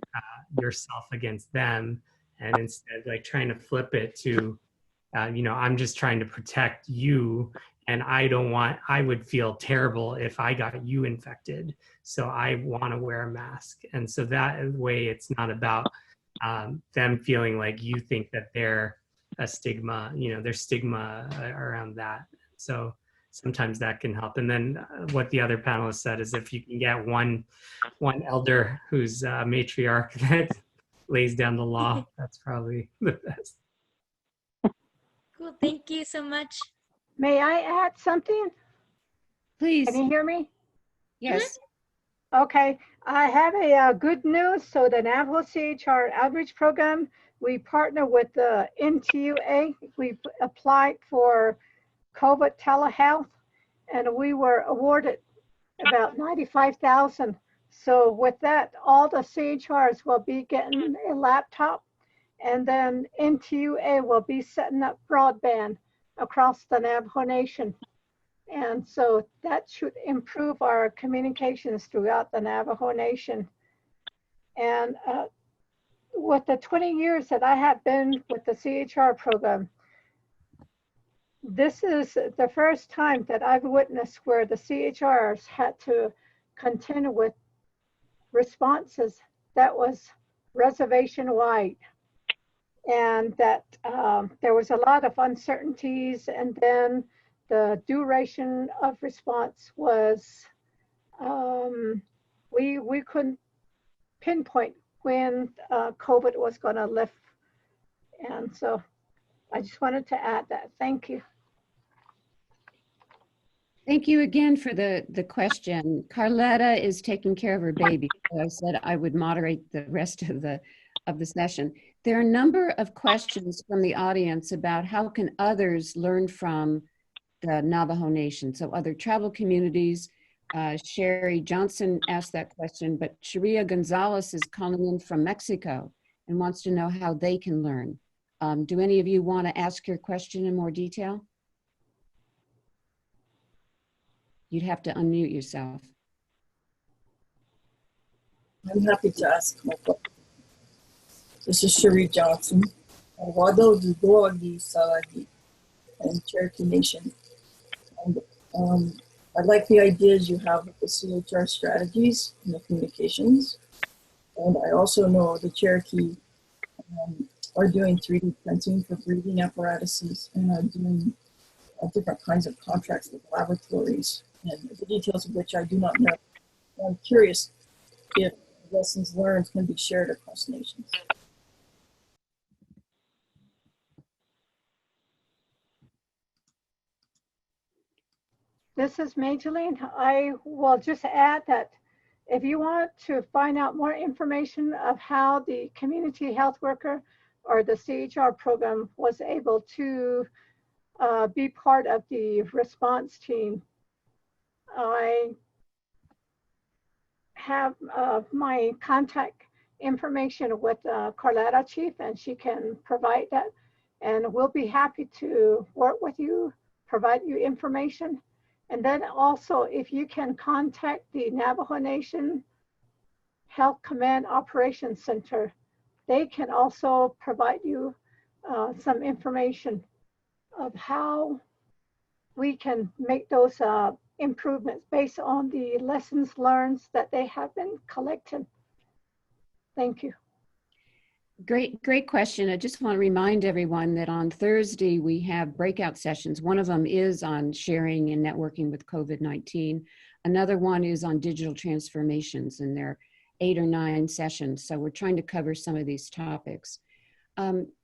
[SPEAKER 4] yourself against them? And instead, like trying to flip it to, you know, I'm just trying to protect you. And I would feel terrible if I got you infected. So I want to wear a mask. And so that way it's not about them feeling like you think that they're a stigma, you know, there's stigma around that. So sometimes that can help. And then what the other panelists said is if you can get one elder who's a matriarch that lays down the law, that's probably the best.
[SPEAKER 10] Cool. Thank you so much.
[SPEAKER 6] May I add something?
[SPEAKER 9] Please.
[SPEAKER 6] Can you hear me?
[SPEAKER 9] Yes.
[SPEAKER 6] Okay, I have a good news. So the Navajo CHR Outreach Program, we partner with the NTUA. We applied for COVID telehealth, and we were awarded about $95,000. So with that, all the CHRs will be getting a laptop, and then NTUA will be setting up broadband across the Navajo Nation. And so that should improve our communications throughout the Navajo Nation. And with the 20 years that I have been with the CHR program, this is the first time that I've witnessed where the CHRs had to contend with responses that was reservation-wide, and that there was a lot of uncertainties, and then the duration of response was, we couldn't pinpoint when COVID was going to lift. And so I just wanted to add that. Thank you.
[SPEAKER 9] Thank you again for the question. Carletta is taking care of her baby. So I said I would moderate the rest of the session. There are a number of questions from the audience about how can others learn from the Navajo Nation. So other tribal communities. Sherry Johnson asked that question, but Sharia Gonzalez is calling in from Mexico and wants to know how they can learn. Do any of you want to ask your question in more detail? You'd have to unmute yourself.
[SPEAKER 11] I'm happy to ask my question. This is Sherry Johnson. Wado Dugoagi Salagi and Cherokee Nation. And I like the ideas you have with the CHR strategies and the communications. And I also know the Cherokee are doing 3D printing for breathing apparatuses and are doing different kinds of contracts with laboratories, and the details of which I do not know. I'm curious if lessons learned can be shared across nations.
[SPEAKER 6] This is Mageline. I will just add that if you want to find out more information of how the community health worker or the CHR program was able to be part of the response team, I have my contact information with Carletta Chief, and she can provide that. And we'll be happy to work with you, provide you information. And then also, if you can contact the Navajo Nation Health Command Operations Center, they can also provide you some information of how we can make those improvements based on the lessons learned that they have been collecting. Thank you.
[SPEAKER 9] Great question. I just want to remind everyone that on Thursday we have breakout sessions. One of them is on sharing and networking with COVID-19. Another one is on digital transformations, and there are 8 or 9 sessions. So we're trying to cover some of these topics.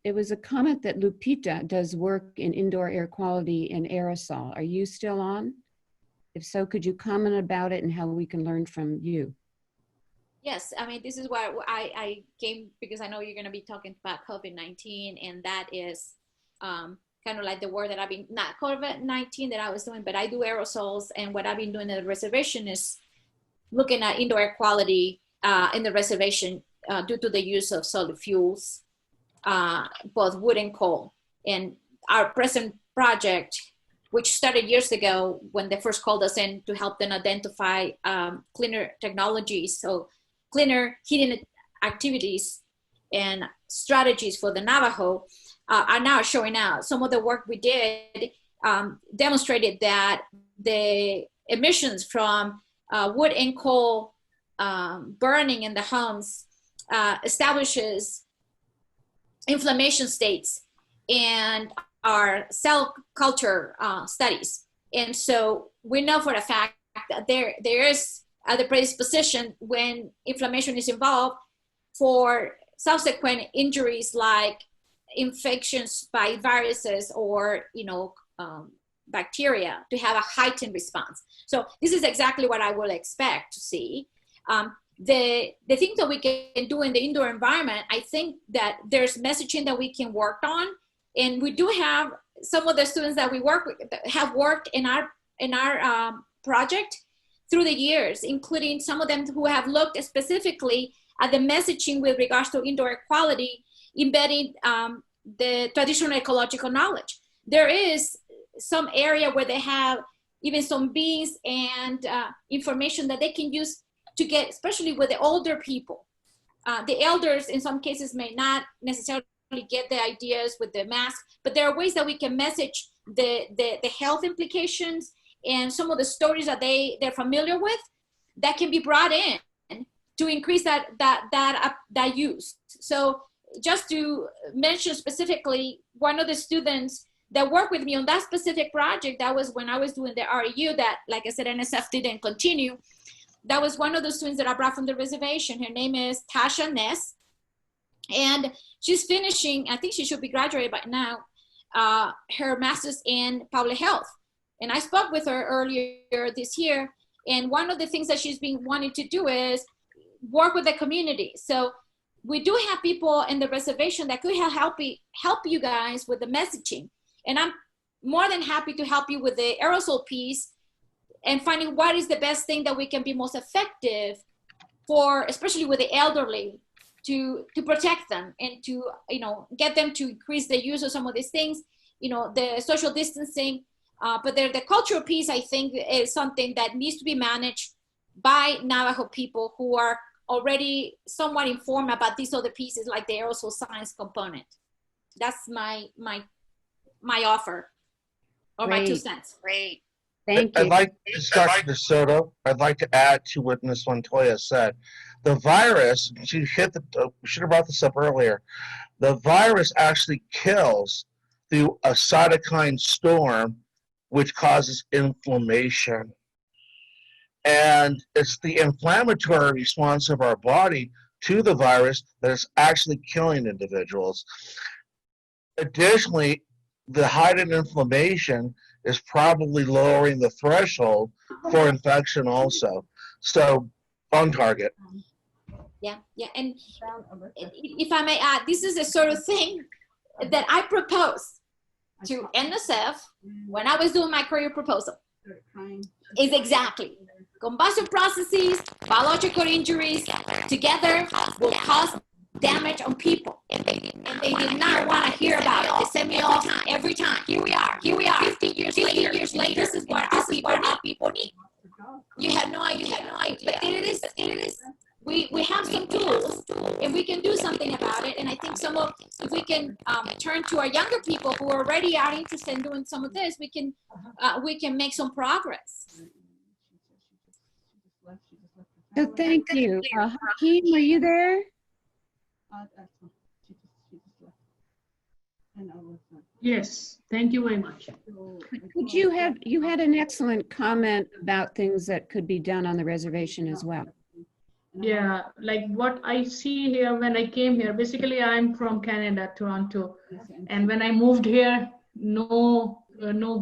[SPEAKER 9] It was a comment that Lupita does work in indoor air quality and aerosol. Are you still on? If so, could you comment about it and how we can learn from you?
[SPEAKER 12] Yes, I mean, this is why I came, because I know you're going to be talking about COVID-19, and that is kind of like the work that I've been, not COVID-19 that I was doing, but I do aerosols, and what I've been doing at the reservation is looking at indoor air quality in the reservation due to the use of solid fuels. both wood and coal. And our present project, which started years ago when they first called us in to help them identify cleaner technologies, so cleaner heating activities and strategies for the Navajo, are now showing out. Some of the work we did demonstrated that the emissions from wood and coal burning in the homes establishes inflammation states and our cell culture studies. And so we know for a fact that there is the predisposition when inflammation is involved for subsequent injuries like infections by viruses or bacteria to have a heightened response. So this is exactly what I would expect to see. The things that we can do in the indoor environment, I think that there's messaging that we can work on, and we do have some of the students that we work with that have worked in our project through the years, including some of them who have looked specifically at the messaging with regards to indoor air quality, embedding the traditional ecological knowledge. There is some area where they have even some beans and information that they can use to get, especially with the older people. The elders in some cases may not necessarily get the ideas with the mask, but there are ways that we can message the health implications and some of the stories that they're familiar with that can be brought in to increase that use. So just to mention specifically, one of the students that worked with me on that specific project, that was when I was doing the REU that, like I said, NSF didn't continue. That was one of the students that I brought from the reservation. Her name is Tasha Ness. And she's finishing, I think she should be graduated by now, her master's in public health. And I spoke with her earlier this year. And one of the things that she's been wanting to do is work with the community. So we do have people in the reservation that could help you guys with the messaging. And I'm more than happy to help you with the aerosol piece and finding what is the best thing that we can be most effective for, especially with the elderly, to protect them and to get them to increase the use of some of these things, the social distancing. But the cultural piece, I think, is something that needs to be managed by Navajo people who are already somewhat informed about these other pieces, like the aerosol science component. That's my offer, or my 2 cents.
[SPEAKER 7] Great. Thank you.
[SPEAKER 2] I'd like to start with DeSoto. I'd like to add to what Ms. Montoya said. The virus, she should have brought this up earlier. The virus actually kills through a cytokine storm, which causes inflammation. And it's the inflammatory response of our body to the virus that is actually killing individuals. Additionally, the heightened inflammation is probably lowering the threshold for infection also. So, on target.
[SPEAKER 12] Yeah, and if I may add, this is the sort of thing that I proposed to NSF when I was doing my career proposal. Is exactly combustion processes, biological injuries together will cause damage on people, and they did not want to hear about it. They sent me off every time. Here we are 50 years later. This is what our people need. You have no idea. But it is we have some tools and we can do something about it. And I think if we can turn to our younger people who already are interested in doing some of this, we can make some progress.
[SPEAKER 9] So thank you. Hakeem, are you there?
[SPEAKER 3] Yes, thank you very much.
[SPEAKER 9] Could you had an excellent comment about things that could be done on the reservation as well.
[SPEAKER 3] Yeah, like what I see here when I came here, basically I'm from Canada, Toronto. And when I moved here, no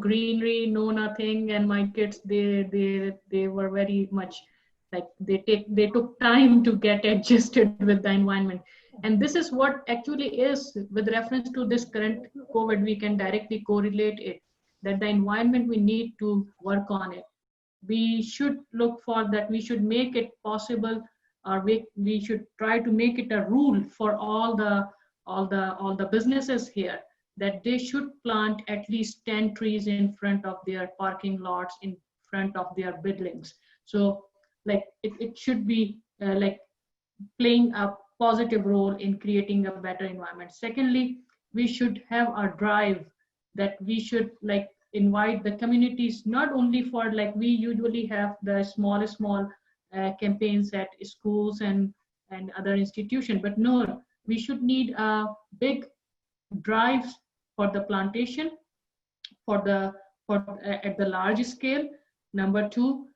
[SPEAKER 3] greenery, no nothing. And my kids, they were very much like, they took time to get adjusted with the environment. And this is what actually is, with reference to this current COVID, we can directly correlate it, that the environment, we need to work on it. We should look for that, we should make it possible, or we should try to make it a rule for all the all the businesses here, that they should plant at least 10 trees in front of their parking lots, in front of their buildings. So like it should be like playing a positive role in creating a better environment. Secondly, we should have a drive that we should like invite the communities, not only for like we usually have the small campaigns at schools and other institutions, but no, we should need a big drives for the plantation, at the large scale. Number two,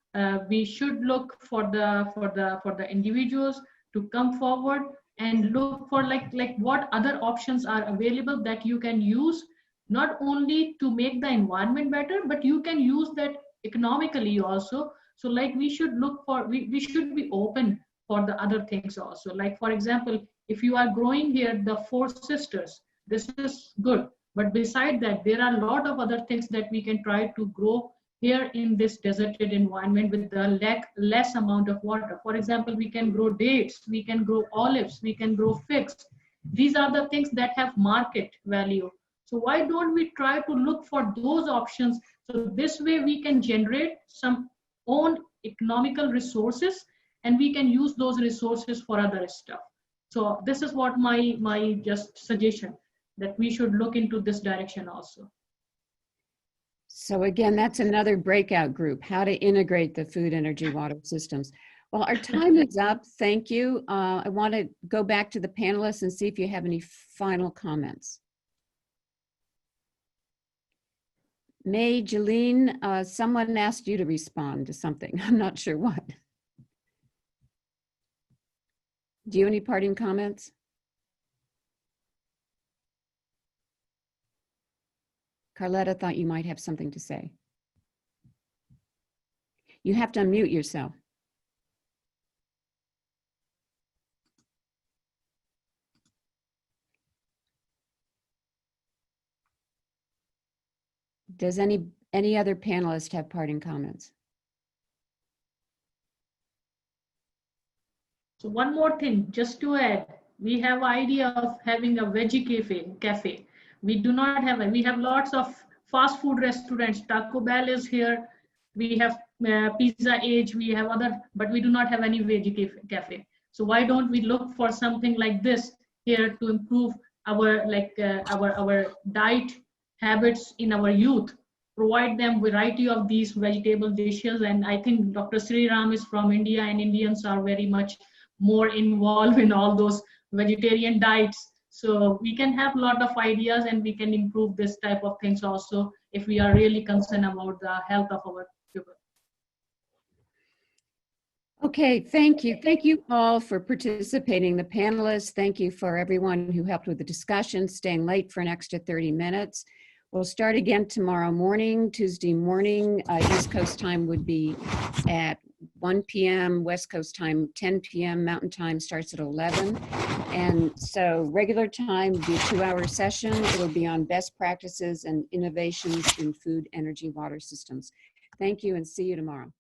[SPEAKER 3] we should look for the individuals to come forward and look for like what other options are available that you can use, not only to make the environment better, but you can use that economically also. So like we should look for, we should be open for the other things also. Like for example, if you are growing here the Four Sisters, this is good, but beside that there are a lot of other things that we can try to grow here in this deserted environment with the less amount of water. For example, we can grow dates, we can grow olives, we can grow figs. These are the things that have market value. So why don't we try to look for those options? So this way we can generate some own economical resources and we can use those resources for other stuff. So this is what my just suggestion, that we should look into this direction also.
[SPEAKER 9] So again, that's another breakout group, how to integrate the food, energy, water systems. Well, our time is up. Thank you. I want to go back to the panelists and see if you have any final comments. May, Jeline, someone asked you to respond to something. I'm not sure what. Do you have any parting comments? Carletta thought you might have something to say. You have to unmute yourself. Does any other panelist have parting comments?
[SPEAKER 3] So one more thing, just to add, we have idea of having a veggie cafe. We do not have we have lots of fast food restaurants. Taco Bell is here. We have Pizza Age. We have other, but we do not have any veggie cafe. So why don't we look for something like this here to improve our our diet habits in our youth? Provide them variety of these vegetable dishes. And I think Dr. Sriram is from India, and Indians are very much more involved in all those vegetarian diets. So we can have a lot of ideas and we can improve this type of things also if we are really concerned about the health of our people.
[SPEAKER 9] Okay, thank you. Thank you all for participating. The panelists, thank you for everyone who helped with the discussion, staying late for an extra 30 minutes. We'll start again tomorrow morning, Tuesday morning. East Coast time would be at 1 p.m., West Coast time 10 p.m., Mountain time starts at 11. And so regular time will be a 2-hour session. It'll be on best practices and innovations in food, energy, water systems. Thank you and see you tomorrow.